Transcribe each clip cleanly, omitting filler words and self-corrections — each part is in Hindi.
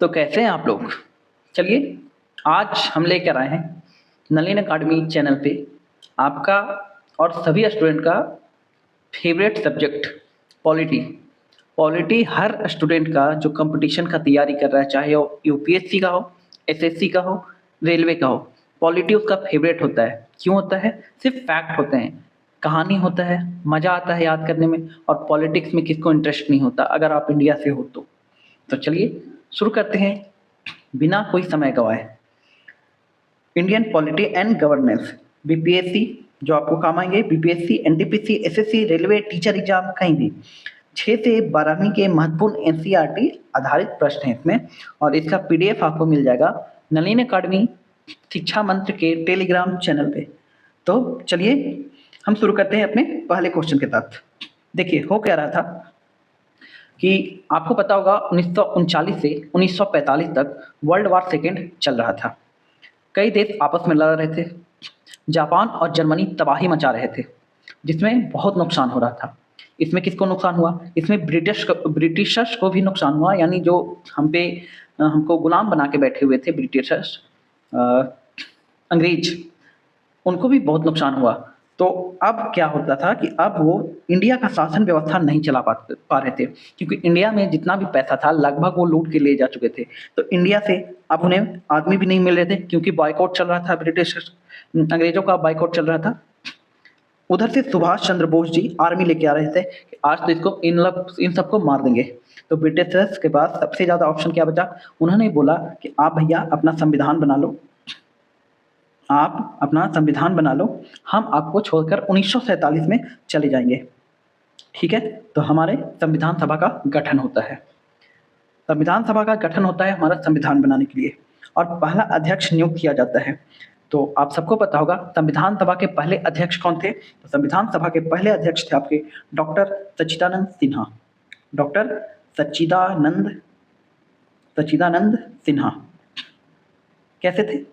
तो कैसे हैं आप लोग? चलिए, आज हम लेकर आए हैं नलिन अकेडमी चैनल पे आपका और सभी स्टूडेंट का फेवरेट सब्जेक्ट पॉलिटी। पॉलिटी हर स्टूडेंट का जो कंपटीशन का तैयारी कर रहा है, चाहे वो यूपीएससी का हो, एसएससी का हो, रेलवे का हो, पॉलिटी उसका फेवरेट होता है। क्यों होता है? सिर्फ फैक्ट होते हैं, कहानी होता है, मज़ा आता है याद करने में, और पॉलिटिक्स में किसको इंटरेस्ट नहीं होता अगर आप इंडिया से हो तो। चलिए शुरू करते हैं बिना कोई समय गवाए। Indian polity and governance, BPSC जो आपको काम आएंगे, BPSC, NTPC, SSC, railway, teacher exam, कहीं भी 6 से 12वीं के महत्वपूर्ण एनसीईआरटी आधारित प्रश्न हैं इसमें, और इसका पीडीएफ आपको मिल जाएगा नलिन अकेडमी शिक्षा मंत्र के टेलीग्राम चैनल पे। तो चलिए हम शुरू करते हैं अपने पहले क्वेश्चन के साथ। देखिए हो क्या रहा था कि आपको पता होगा 1939 से 1945 तक वर्ल्ड वार सेकेंड चल रहा था। कई देश आपस में लड़ रहे थे। जापान और जर्मनी तबाही मचा रहे थे, जिसमें बहुत नुकसान हो रहा था। इसमें किसको नुकसान हुआ? इसमें ब्रिटिशर्स को भी नुकसान हुआ, यानी जो हमको गुलाम बना के बैठे हुए थे ब्रिटिशर्स, अंग्रेज, उनको भी बहुत नुकसान हुआ। तो अब क्या होता था कि अब वो इंडिया का शासन व्यवस्था नहीं चला पा रहे थे, क्योंकि इंडिया में जितना भी पैसा था लगभग वो लूट के ले जा चुके थे। तो इंडिया से अब उन्हें आदमी भी नहीं मिल रहे थे, क्योंकि बॉयकॉट चल रहा था, ब्रिटिश अंग्रेजों का बॉयकॉट चल रहा था। उधर से सुभाष चंद्र बोस जी आर्मी लेके आ रहे थे कि आज तो इसको इन सबको मार देंगे। तो ब्रिटिशर्स के पास सबसे ज़्यादा ऑप्शन क्या बचा? उन्होंने बोला कि आप भैया अपना संविधान बना लो, आप अपना संविधान बना लो, हम आपको छोड़कर 1947 में चले जाएंगे। ठीक है, तो हमारे संविधान सभा का गठन होता है। संविधान सभा का गठन होता है हमारा संविधान बनाने के लिए, और पहला अध्यक्ष नियुक्त किया जाता है। तो आप सबको पता होगा संविधान सभा के पहले अध्यक्ष कौन थे? तो संविधान सभा के पहले अध्यक्ष थे आपके डॉक्टर सच्चिदानंद सिन्हा। डॉक्टर सच्चिदानंद सिन्हा कैसे थे?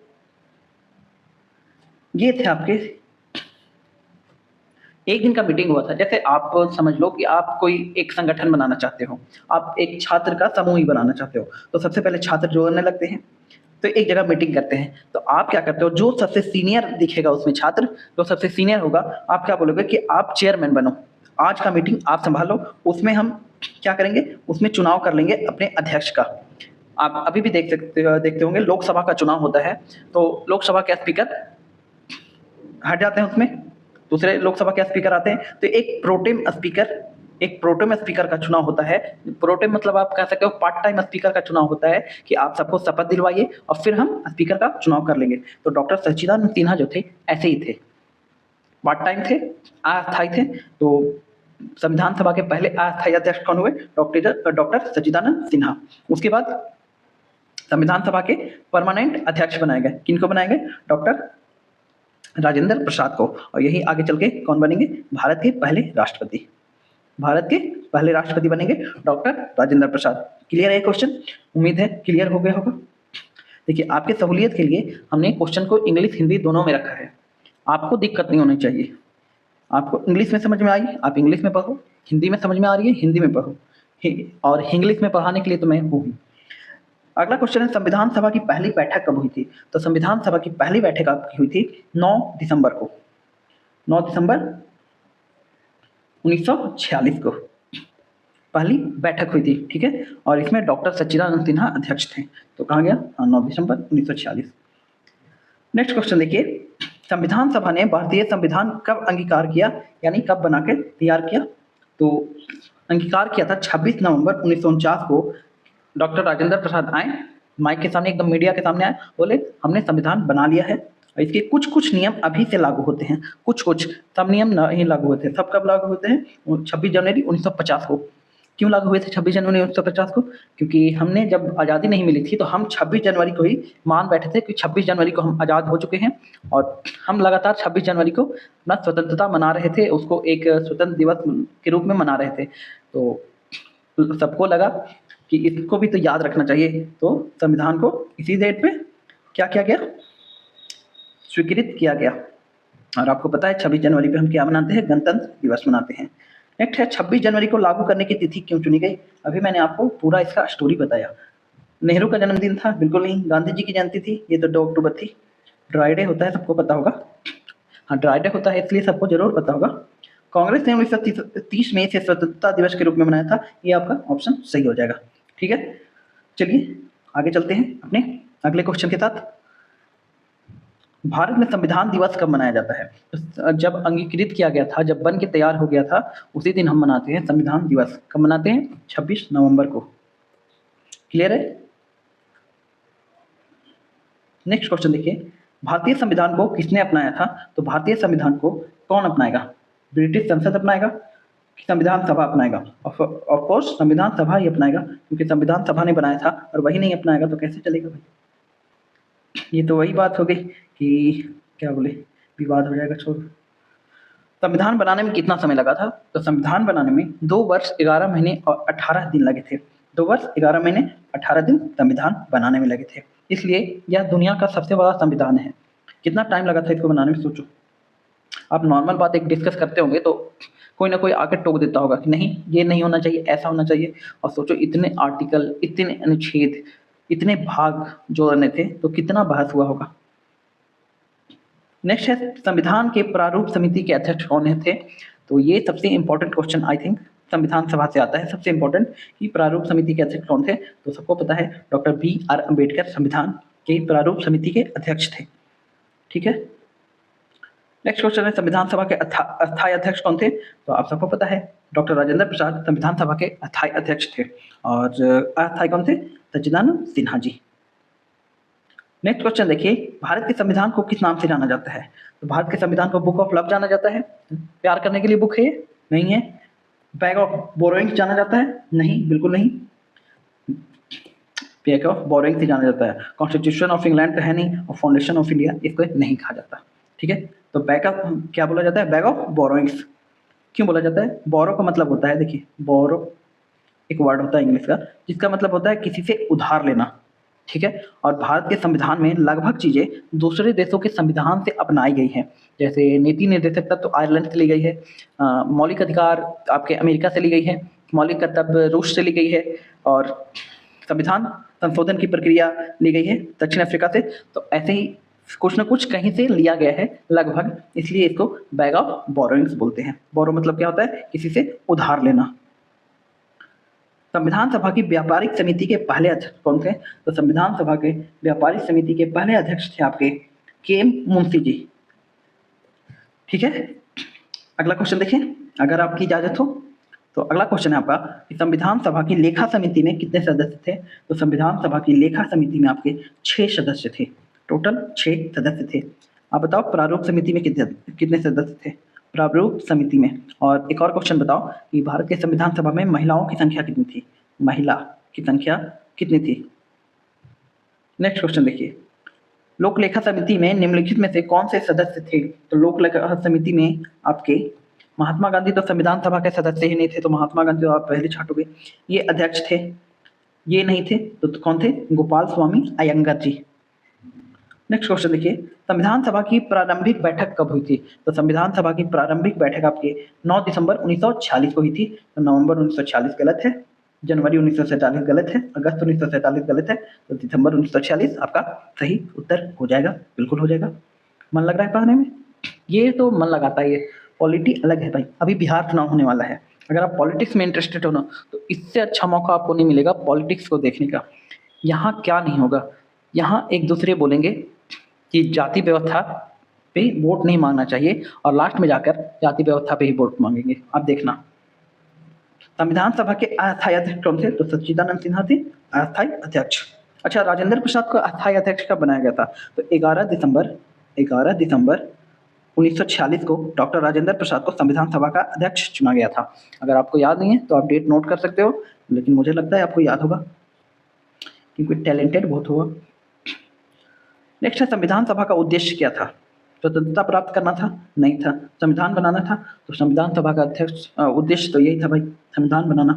ये थे आपके, एक दिन का मीटिंग हुआ था। जैसे आप समझ लो कि आप कोई एक संगठन बनाना चाहते हो, आप एक छात्र का समूह ही बनाना चाहते हो, तो सबसे पहले छात्र जोड़ने लगते हैं, तो एक जगह मीटिंग करते हैं। तो आप क्या करते हो, जो सबसे सीनियर दिखेगा उसमें छात्र, जो सबसे सीनियर होगा, आप क्या बोलोगे कि आप चेयरमैन बनो, आज का मीटिंग आप संभालो, उसमें हम क्या करेंगे, उसमें चुनाव कर लेंगे अपने अध्यक्ष का। आप अभी भी देखते होंगे लोकसभा का चुनाव होता है, तो लोकसभा के स्पीकर हट जाते हैं, उसमें दूसरे लोकसभा के स्पीकर आते हैं। तो एक प्रोटेम स्पीकर का चुनाव होता है। प्रोटेम मतलब आप कह सकते हो पार्ट टाइम स्पीकर का चुनाव होता है, कि आप सबको शपथ दिलवाइए और फिर हम स्पीकर का चुनाव कर लेंगे। तो डॉक्टर सच्चिदानंद सिन्हा जो थे ऐसे ही थे, पार्ट टाइम थे, अस्थायी थे। तो संविधान सभा के पहले अस्थायी अध्यक्ष कौन हुए? डॉक्टर सच्चिदानंद सिन्हा। उसके बाद संविधान सभा के परमानेंट अध्यक्ष बनाए गए। किनको बनाए गए? डॉक्टर राजेंद्र प्रसाद को। और यही आगे चल के कौन बनेंगे? भारत के पहले राष्ट्रपति बनेंगे डॉक्टर राजेंद्र प्रसाद। क्लियर है क्वेश्चन? उम्मीद है क्लियर हो गया होगा। देखिए आपके सहूलियत के लिए हमने क्वेश्चन को इंग्लिश हिंदी दोनों में रखा है, आपको दिक्कत नहीं होनी चाहिए। आपको इंग्लिश में समझ में आई, आप इंग्लिश में पढ़ो, हिंदी में समझ में आ रही है, हिंदी में पढ़ो, और इंग्लिश में पढ़ाने के लिए तो मैं हूँ। अगला क्वेश्चन है, संविधान सभा की पहली बैठक कब हुई थी? तो संविधान सभा की पहली बैठक आपकी हुई थी 9 दिसंबर को, 9 दिसंबर 1946 को पहली बैठक हुई थी। ठीक है, और इसमें डॉक्टर सच्चिदानंद सिन्हा अध्यक्ष थे। तो कहाँ गया? 9 दिसंबर 1946। नेक्स्ट क्वेश्चन देखिए, संविधान सभा ने भारतीय संविधान कब अंगीकार किया, यानी कब बना के तैयार किया? तो अंगीकार किया था 26 नवंबर 1949 को। डॉक्टर राजेंद्र प्रसाद आए, माइक के सामने, एकदम मीडिया के सामने आए, बोले हमने संविधान बना लिया है, इसके कुछ कुछ नियम अभी से लागू होते हैं, कुछ सब नियम नहीं लागू होते। सब कब लागू होते हैं? 26 जनवरी 1950 को। क्यों लागू हुए थे 26 जनवरी 1950 को? क्योंकि हमने जब आज़ादी नहीं मिली थी तो हम 26 जनवरी को ही मान बैठे थे कि 26 जनवरी को हम आज़ाद हो चुके हैं, और हम लगातार 26 जनवरी को अपना स्वतंत्रता मना रहे थे, उसको एक स्वतंत्र दिवस के रूप में मना रहे थे। तो सबको लगा कि इसको भी तो याद रखना चाहिए, तो संविधान को इसी डेट पे क्या किया गया? स्वीकृत किया गया। और आपको पता है 26 जनवरी पे हम क्या मनाते हैं? गणतंत्र दिवस मनाते हैं। नेक्स्ट है, 26 जनवरी को लागू करने की तिथि क्यों चुनी गई? अभी मैंने आपको पूरा इसका स्टोरी बताया। नेहरू का जन्मदिन था? बिल्कुल नहीं। गांधी जी की जयंती थी? ये तो 2 अक्टूबर थी। ड्राई डे होता है, सबको पता होगा। हाँ, ड्राई डे होता है, इसलिए सबको जरूर पता होगा। कांग्रेस ने 1930 में इसे स्वतंत्रता दिवस के रूप में मनाया था। ये आपका ऑप्शन सही हो जाएगा। ठीक है, चलिए आगे चलते हैं अपने अगले क्वेश्चन के साथ। भारत में संविधान दिवस कब मनाया जाता है? तो जब अंगीकृत किया गया था, जब बन के तैयार हो गया था, उसी दिन हम मनाते हैं संविधान दिवस। कब मनाते हैं? 26 नवंबर को। क्लियर है? नेक्स्ट क्वेश्चन देखिए, भारतीय संविधान को किसने अपनाया था? तो भारतीय संविधान को कौन अपनाएगा? ब्रिटिश संसद अपनाएगा कि संविधान सभा अपनाएगा? ऑफ कोर्स संविधान सभा ही अपनाएगा, क्योंकि संविधान सभा ने बनाया था और वही नहीं अपनाएगा तो कैसे चलेगा भाई? ये तो वही बात हो गई कि क्या बोले, विवाद हो जाएगा। छोड़। संविधान बनाने में कितना समय लगा था? तो संविधान बनाने में 2 वर्ष 11 महीने और 18 दिन लगे थे। 2 वर्ष 11 महीने 18 दिन संविधान बनाने में लगे थे। इसलिए यह दुनिया का सबसे बड़ा संविधान है। कितना टाइम लगा था इसको बनाने में, सोचो। आप नॉर्मल बात एक डिस्कस करते होंगे तो कोई ना कोई आके टोक देता होगा कि नहीं ये नहीं होना चाहिए, ऐसा होना चाहिए। और सोचो इतने आर्टिकल, इतने अनुच्छेद, इतने भाग जोड़ने थे तो कितना बहस हुआ होगा। नेक्स्ट है, संविधान के प्रारूप समिति के अध्यक्ष कौन थे? तो ये सबसे इंपॉर्टेंट क्वेश्चन आई थिंक संविधान सभा से आता है। सबसे इंपॉर्टेंट कि प्रारूप समिति के अध्यक्ष कौन थे? तो सबको पता है, डॉक्टर BR अम्बेडकर संविधान के प्रारूप समिति के अध्यक्ष थे। ठीक है, नेक्स्ट क्वेश्चन है, संविधान सभा के अस्थायी अध्यक्ष कौन थे? तो आप सबको पता है, डॉक्टर राजेंद्र प्रसाद संविधान सभा के अस्थायी अध्यक्ष थे। और अस्थायी कौन थे? सच्चिदानंद सिन्हा जी। नेक्स्ट क्वेश्चन देखिए, भारत के संविधान को किस नाम से जाना जाता है? तो भारत के संविधान को बुक ऑफ लव जाना जाता है। प्यार करने के लिए बुक है ये? नहीं है। बैग ऑफ बोरोइंग जाना जाता है? नहीं, बिल्कुल नहीं। बैग ऑफ बोरोइंग से जाना जाता है। कॉन्स्टिट्यूशन ऑफ इंग्लैंड तो है नहीं, और फाउंडेशन ऑफ इंडिया इसको नहीं कहा जाता। ठीक है, तो बैग ऑफ क्या बोला जाता है? Bag of borrowings. क्यों बोला जाता है? बोरो का मतलब होता है, देखिए बोरो एक वर्ड होता है इंग्लिश का जिसका मतलब होता है किसी से उधार लेना। ठीक है, और भारत के संविधान में लगभग चीज़ें दूसरे देशों के संविधान से अपनाई गई हैं। जैसे नीति निर्देशक तत्व तो आयरलैंड से ली गई है, मौलिक अधिकार आपके अमेरिका से ली गई है, मौलिक कर्तव्य रूस से ली गई है, और संविधान संशोधन की प्रक्रिया ली गई है दक्षिण अफ्रीका से। तो ऐसे ही कुछ ना कुछ कहीं से लिया गया है लगभग, इसलिए इसको बैग ऑफ बोरोइंग्स बोलते हैं। बोरो मतलब क्या होता है? किसी से उधार लेना। संविधान सभा की व्यापारिक समिति के पहले अध्यक्ष कौन थे? तो संविधान सभा के व्यापारिक समिति के पहले अध्यक्ष थे आपके KM मुंशी जी। ठीक है, अगला क्वेश्चन देखिए, अगर आपकी इजाजत हो तो अगला क्वेश्चन है आपका कि संविधान सभा की लेखा समिति में कितने सदस्य थे? तो संविधान सभा की लेखा समिति में आपके 6 सदस्य थे। टोटल 6 सदस्य थे। आप बताओ प्रारूप समिति में कितने सदस्य थे? प्रारूप समिति में। और एक और क्वेश्चन बताओ कि भारत के संविधान सभा में महिलाओं की संख्या कितनी थी? महिला की संख्या कितनी थी? नेक्स्ट क्वेश्चन देखिए, लोक लेखा समिति में निम्नलिखित में से कौन से सदस्य थे? तो लोक लेखा समिति में आपके महात्मा गांधी तो संविधान सभा के सदस्य ही नहीं थे, तो महात्मा गांधी तो आप पहले छाटोगे। ये अध्यक्ष थे, ये नहीं थे, तो कौन थे? गोपाल स्वामी अयंगर जी। नेक्स्ट क्वेश्चन देखिए, संविधान सभा की प्रारंभिक बैठक कब हुई थी? तो संविधान सभा की प्रारंभिक बैठक आपके 9 दिसंबर 1946 को हुई थी। तो नवंबर 1946 गलत है, जनवरी 1947 गलत है, अगस्त 1947 गलत है, तो दिसंबर 1946 आपका सही उत्तर हो जाएगा। बिल्कुल हो जाएगा। मन लग रहा है पढ़ने में? ये तो मन लगाता है, ये पॉलिटी अलग है भाई। अभी बिहार चुनाव होने वाला है, अगर आप पॉलिटिक्स में इंटरेस्टेड हो ना तो इससे अच्छा मौका आपको नहीं मिलेगा पॉलिटिक्स को देखने का। यहाँ क्या नहीं होगा, यहाँ एक दूसरे बोलेंगे कि जाति व्यवस्था पे वोट नहीं मांगना चाहिए, और लास्ट में जाकर जाति व्यवस्था पे ही वोट मांगेंगे। आप देखना। संविधान सभा के अस्थायी अध्यक्ष कौन थे? तो सच्चिदानंद सिन्हा थे अस्थायी अध्यक्ष। अच्छा, राजेंद्र प्रसाद को अस्थायी अध्यक्ष कब बनाया गया था? तो 11 दिसंबर 1946 को डॉक्टर राजेंद्र प्रसाद को संविधान सभा का अध्यक्ष चुना गया था। अगर आपको याद नहीं है तो आप डेट नोट कर सकते हो, लेकिन मुझे लगता है आपको याद होगा क्योंकि टैलेंटेड बहुत होगा। नेक्स्ट है, संविधान सभा का उद्देश्य क्या था? स्वतंत्रता प्राप्त करना था? नहीं था। संविधान बनाना था। तो संविधान सभा का अध्यक्ष उद्देश्य तो यही था भाई, संविधान बनाना।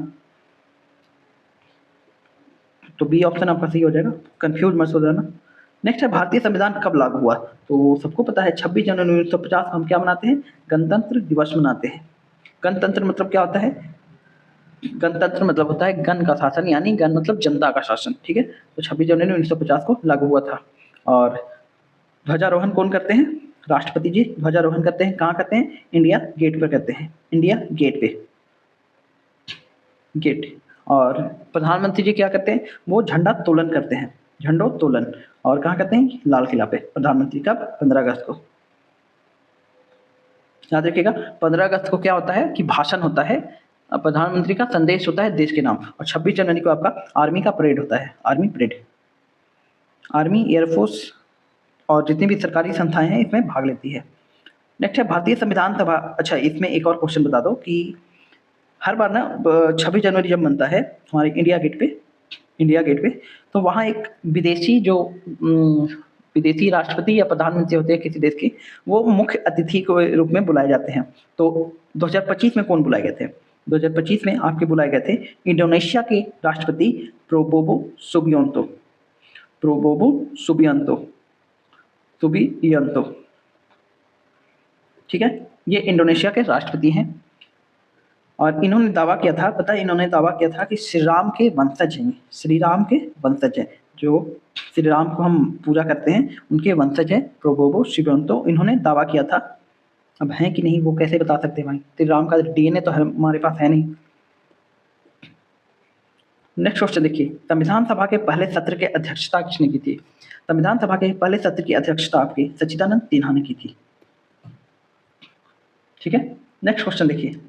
तो बी ऑप्शन आपका सही हो जाएगा, कंफ्यूज मत हो जाना। नेक्स्ट है, भारतीय संविधान कब लागू हुआ? तो सबको पता है 26 जनवरी 1950 को हम क्या मनाते हैं? गणतंत्र दिवस मनाते हैं। गणतंत्र मतलब क्या होता है? गणतंत्र मतलब होता है गण का शासन, यानी गण मतलब जनता का शासन, ठीक है। तो 26 जनवरी 1950 को लागू हुआ था। और ध्वजारोहण कौन करते हैं? राष्ट्रपति जी ध्वजारोहण करते हैं। कहाँ करते हैं? इंडिया गेट पर करते हैं, इंडिया गेट पे, गेट। और प्रधानमंत्री जी क्या करते हैं? वो झंडा तोलन करते हैं, झंडोत्तोलन। और कहाँ करते हैं? लाल किला पे। प्रधानमंत्री कब? 15 अगस्त को। याद रखिएगा, 15 अगस्त को क्या होता है कि भाषण होता है, प्रधानमंत्री का संदेश होता है देश के नाम। और 26 जनवरी को आपका आर्मी का परेड होता है, आर्मी परेड। आर्मी, एयरफोर्स और जितनी भी सरकारी संस्थाएं हैं इसमें भाग लेती है। नेक्स्ट है भारतीय संविधान सभा। अच्छा, इसमें एक और क्वेश्चन बता दो कि हर बार ना 26 जनवरी जब बनता है हमारे इंडिया गेट पे, इंडिया गेट पे, तो वहाँ एक विदेशी जो विदेशी राष्ट्रपति या प्रधानमंत्री होते हैं किसी देश के, वो मुख्य अतिथि के रूप में बुलाए जाते हैं। तो 2025 में कौन बुलाए गए थे? 2025 में आपके बुलाए गए थे इंडोनेशिया के राष्ट्रपति Prabowo Subianto, Prabowo Subianto, Subianto, ठीक है। ये इंडोनेशिया के राष्ट्रपति हैं। और इन्होंने दावा किया था, पता है इन्होंने दावा किया था कि श्री राम के वंशज हैं, श्री राम के वंशज हैं, जो श्री राम को हम पूजा करते हैं उनके वंशज हैं प्रोबोवो सुबियांतो। इन्होंने दावा किया था। अब हैं कि नहीं वो कैसे बता सकते हैं भाई, श्री राम का डीएनए तो हमारे पास है नहीं। नेक्स्ट क्वेश्चन देखिए, संविधान सभा के पहले सत्र की अध्यक्षता किसने की थी? संविधान सभा के पहले सत्र की अध्यक्षता आपके सच्चिदानंद सिन्हा ने की थी, ठीक है। नेक्स्ट क्वेश्चन देखिए,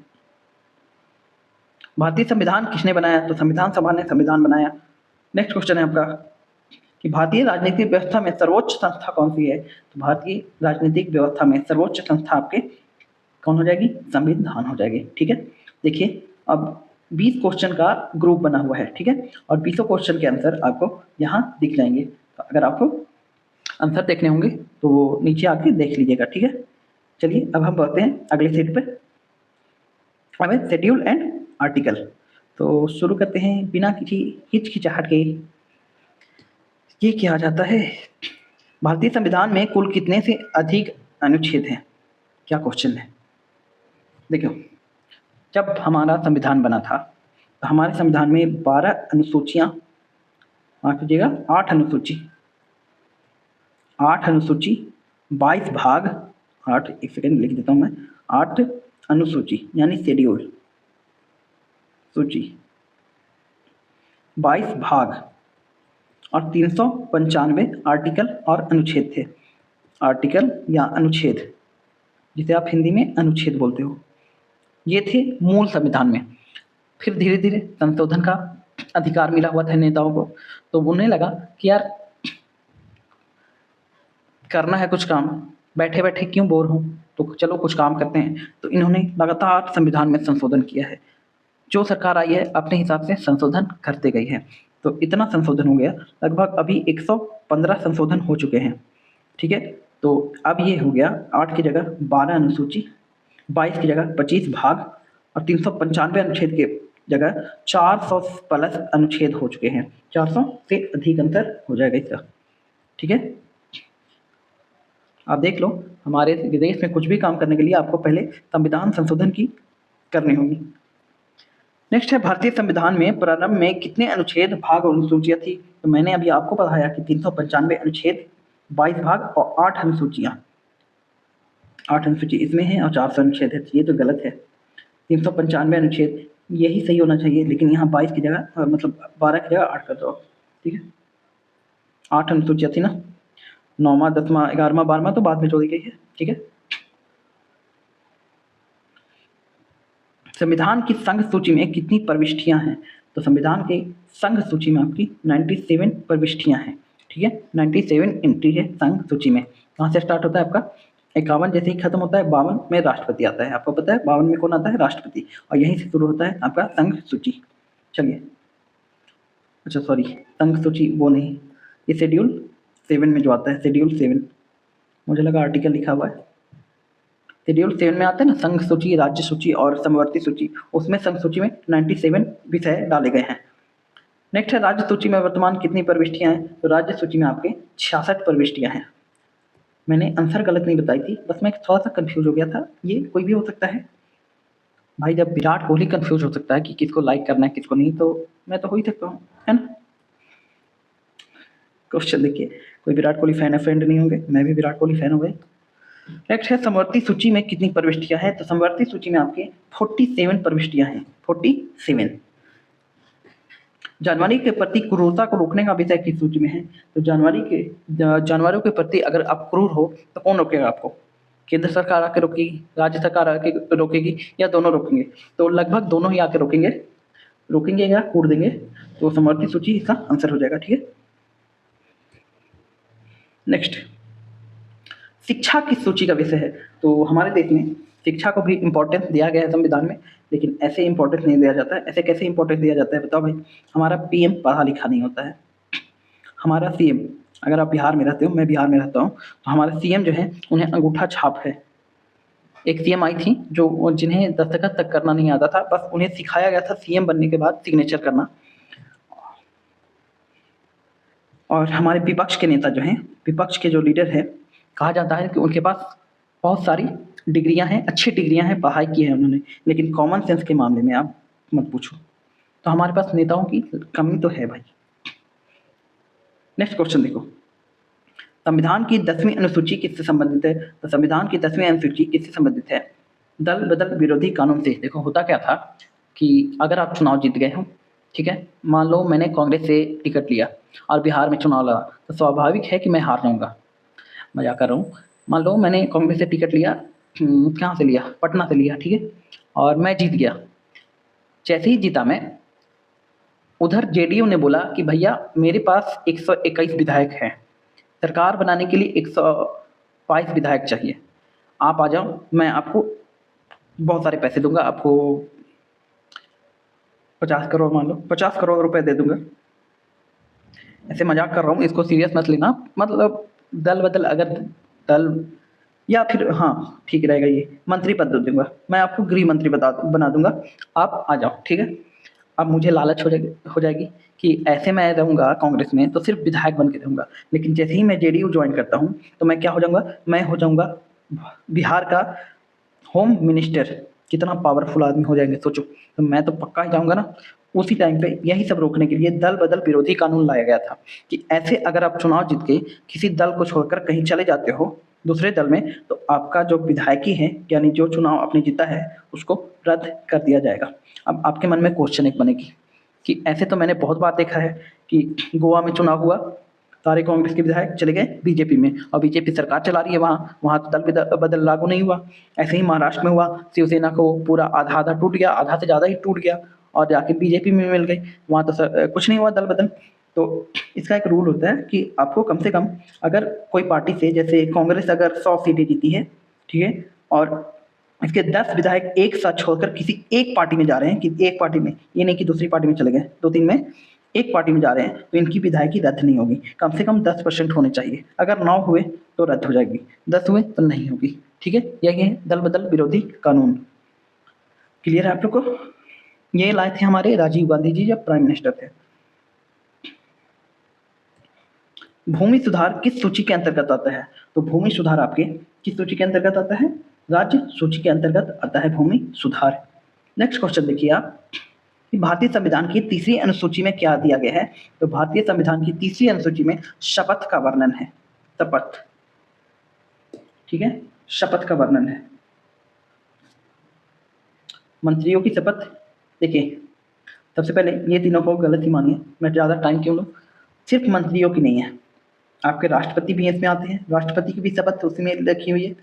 भारतीय संविधान किसने बनाया? तो संविधान सभा ने संविधान बनाया। नेक्स्ट क्वेश्चन है आपका कि भारतीय राजनीतिक व्यवस्था में सर्वोच्च संस्था कौन सी है? तो भारतीय राजनीतिक व्यवस्था में सर्वोच्च संस्था आपके कौन हो जाएगी? संविधान हो जाएगी, ठीक है। देखिए, अब 20 क्वेश्चन का ग्रुप बना हुआ है, ठीक है। और 20 क्वेश्चन के आंसर आपको यहाँ दिख जाएंगे। तो अगर आपको आंसर देखने होंगे तो वो नीचे आके देख लीजिएगा, ठीक है। चलिए अब हम बढ़ते हैं अगले सेट पे, अब शेड्यूल एंड आर्टिकल। तो शुरू करते हैं बिना किसी हिचकिचाहट के। ये क्या जाता है, भारतीय संविधान में कुल कितने से अधिक अनुच्छेद हैं? क्या क्वेश्चन है। देखो, जब हमारा संविधान बना था तो हमारे संविधान में 12 अनुसूचियाँ, माफ कीजिएगा 8 अनुसूची, 8 अनुसूची, 22 भाग, 8, एक सेकेंड लिख देता हूँ मैं, 8 अनुसूची यानी शेड्यूल, सूची, 22 भाग और 395 आर्टिकल और अनुच्छेद थे। आर्टिकल या अनुच्छेद, जिसे आप हिंदी में अनुच्छेद बोलते हो, ये थे मूल संविधान में। फिर धीरे धीरे संशोधन का अधिकार मिला हुआ था नेताओं को, तो उन्हें लगा कि यार करना है कुछ काम, बैठे बैठे क्यों बोर हूँ, तो चलो कुछ काम करते हैं। तो इन्होंने लगातार संविधान में संशोधन किया है। जो सरकार आई है अपने हिसाब से संशोधन करते गई है। तो इतना संशोधन हो गया, लगभग अभी 115 संशोधन हो चुके हैं, ठीक है। तो अब ये हो गया 8 की जगह 12 अनुसूची, 22 की जगह 25 भाग और 395 अनुच्छेद के जगह 400 प्लस अनुच्छेद हो चुके हैं। 400 से अधिक अंतर हो जाएगा इसका, ठीक है। आप देख लो, हमारे देश में कुछ भी काम करने के लिए आपको पहले संविधान संशोधन की करनी होगी। नेक्स्ट है भारतीय संविधान में प्रारंभ में कितने अनुच्छेद, भाग और अनुसूचियाँ थी? तो मैंने अभी आपको बताया कि 395 अनुच्छेद, 22 भाग और 8 अनुसूचियाँ। 8 अनुसूची इसमें है और 400 अनुच्छेद है, ये तो गलत है। 395 अनुच्छेद यही सही होना चाहिए, लेकिन यहाँ 22 की जगह मतलब 12 की जगह 8 कर दो, ठीक है। 8 अनुसूचियाँ थी ना, 9वां 10वां 11वां 12वां तो बाद में जोड़ी गई है, ठीक है। संविधान की संघ सूची में कितनी प्रविष्टियां हैं? तो संविधान के संघ सूची में आपकी 97 प्रविष्टियां हैं, ठीक है। 97 एंट्री है संघ सूची में। कहाँ से स्टार्ट होता है आपका? 51 जैसे ही खत्म होता है, 52 में राष्ट्रपति आता है। आपको पता है 52 में कौन आता है? राष्ट्रपति। और यहीं से शुरू होता है आपका संघ सूची। चलिए, अच्छा सॉरी, संघ सूची वो नहीं, ये शेड्यूल 7 में जो आता है, शेड्यूल 7, मुझे लगा आर्टिकल लिखा हुआ है। शेड्यूल 7 में आता है ना संघ सूची, राज्य सूची और समवर्ती सूची, उसमें संघ सूची में 97 विषय डाले गए हैं। नेक्स्ट है राज्य सूची में वर्तमान कितनी प्रविष्टियां हैं? तो राज्य सूची में आपके 66 प्रविष्टियां हैं। मैंने आंसर गलत नहीं बताई थी, बस मैं थोड़ा सा कंफ्यूज हो गया था, ये कोई भी हो सकता है। भाई जब विराट कोहली कंफ्यूज हो सकता है कि किसको लाइक करना है किसको नहीं, तो मैं तो हो ही सकता हूँ, है ना। क्वेश्चन देखिए, कोई विराट कोहली फैन है, फ्रेंड नहीं होंगे, मैं भी विराट कोहली फैन हूँ भाई। नेक्स्ट है, समवर्ती सूची में कितनी प्रविष्टियां हैं? तो समवर्ती सूची में आपके 47 प्रविष्टियां हैं, 47। जानवरों के प्रति क्रूरता को रोकने का विषय किस सूची में है? तो जानवरों के प्रति अगर आप क्रूर हो तो कौन रोकेगा आपको? केंद्र सरकार आके रोकेगी, राज्य सरकार आके रोकेगी, या दोनों रोकेंगे? तो लगभग दोनों ही आके रोकेंगे, रोकेंगे या कूट देंगे। तो समवर्ती सूची इसका आंसर हो जाएगा, ठीक है। नेक्स्ट, शिक्षा किस सूची का विषय है? तो हमारे देश में शिक्षा को भी इम्पोर्टेंस दिया गया है संविधान में, लेकिन ऐसे इम्पोर्टेंस नहीं दिया जाता है। ऐसे कैसे इम्पोर्टेंस दिया जाता है बताओ भाई? हमारा पीएम पढ़ा लिखा नहीं होता है, हमारा सीएम, अगर आप बिहार में रहते हो, मैं बिहार में रहता हूँ, तो हमारे सीएम जो है उन्हें अंगूठा छाप है। एक सीएम आई थी जो जिन्हें दस्तखत तक करना नहीं आता था, बस उन्हें सिखाया गया था सीएम बनने के बाद सिग्नेचर करना। और हमारे विपक्ष के नेता जो हैं, विपक्ष के जो लीडर हैं, कहा जाता है कि उनके पास बहुत सारी डिग्रियां हैं, अच्छी डिग्रियां हैं, पढ़ाई की है उन्होंने, लेकिन कॉमन सेंस के मामले में आप मत पूछो। तो हमारे पास नेताओं की कमी तो है भाई। नेक्स्ट क्वेश्चन देखो, संविधान की 10वीं अनुसूची किससे संबंधित है? तो संविधान की 10वीं अनुसूची किससे संबंधित है? दल बदल विरोधी कानून से। देखो होता क्या था कि अगर आप चुनाव जीत गए हो, ठीक है, मान लो मैंने कांग्रेस से टिकट लिया और बिहार में चुनाव लड़ा, तो स्वाभाविक है कि मैं हार जाऊंगा। मजाक कर रहा हूँ। मान लो मैंने कांग्रेस से टिकट लिया, कहाँ से लिया? पटना से लिया, ठीक है, और मैं जीत गया। जैसे ही जीता मैं, उधर जेडीयू ने बोला कि भैया मेरे पास 121 विधायक हैं, सरकार बनाने के लिए 122 विधायक चाहिए, आप आ जाओ, मैं आपको बहुत सारे पैसे दूंगा, आपको 50 करोड़, मान लो 50 करोड़ रुपए दे दूंगा। ऐसे मजाक कर रहा हूँ, इसको सीरियस मत लेना। मतलब दल बदल, अगर दल, या फिर हाँ ठीक रहेगा, ये मंत्री पद दे दूंगा, मैं आपको गृह मंत्री बना दूंगा, आप आ जाओ, ठीक है। अब मुझे लालच हो जाएगी कि ऐसे मैं रहूँगा कांग्रेस में तो सिर्फ विधायक बन के रहूँगा, लेकिन जैसे ही मैं जेडीयू ज्वाइन करता हूँ तो मैं क्या हो जाऊँगा? मैं हो जाऊँगा बिहार का होम मिनिस्टर। कितना पावरफुल आदमी हो जाएंगे सोचो। तो मैं तो पक्का ही जाऊँगा ना। उसी टाइम पे यही सब रोकने के लिए दल बदल विरोधी कानून लाया गया था कि ऐसे अगर आप चुनाव जीत के किसी दल को छोड़कर कहीं चले जाते हो दूसरे दल में, तो आपका जो विधायकी है, यानी जो चुनाव आपने जीता है, उसको रद्द कर दिया जाएगा। अब आपके मन में क्वेश्चन एक बनेगी कि ऐसे तो मैंने बहुत बार देखा है कि गोवा में चुनाव हुआ, सारे कांग्रेस के विधायक चले गए बीजेपी में, और बीजेपी सरकार चला रही है वहाँ, वहाँ तो दल बदल लागू नहीं हुआ। ऐसे ही महाराष्ट्र में हुआ, शिवसेना को पूरा आधा आधा टूट गया, आधा से ज़्यादा ही टूट गया, और जाके बीजेपी में मिल गई, वहाँ तो कुछ नहीं हुआ दल बदल। तो इसका एक रूल होता है कि आपको कम से कम, अगर कोई पार्टी से, जैसे कांग्रेस अगर 100 सीटें जीती है, ठीक है, और इसके 10 विधायक एक साथ छोड़कर किसी एक पार्टी में जा रहे हैं, कि एक पार्टी में, ये नहीं कि दूसरी पार्टी में चले गए, 2-3 में, एक पार्टी में जा रहे हैं, तो इनकी विधायकी रद्द नहीं होगी। कम से कम 10% होने चाहिए। अगर 9 हुए तो रद्द हो जाएगी, 10 हुए तो नहीं होगी, ठीक है। यही है दल बदल विरोधी कानून। क्लियर है आप लोग को? ये लाए थे हमारे राजीव गांधी जी जब प्राइम मिनिस्टर थे। भूमि सुधार किस सूची के अंतर्गत आता है? तो भूमि सुधार आपके किस सूची के अंतर्गत आता है? राज्य सूची के अंतर्गत आता है भूमि सुधार। नेक्स्ट क्वेश्चन देखिए आप, कि भारतीय संविधान की तीसरी अनुसूची में क्या दिया गया है? तो भारतीय संविधान की तीसरी अनुसूची में शपथ का वर्णन है। शपथ, ठीक है, शपथ का वर्णन है। मंत्रियों की शपथ। देखिए, सबसे पहले ये तीनों को गलत ही मानिए, मैं ज़्यादा टाइम क्यों लूँ। सिर्फ मंत्रियों की नहीं है, आपके राष्ट्रपति भी इसमें आते हैं, राष्ट्रपति की भी शपथ उसी में लिखी हुई है।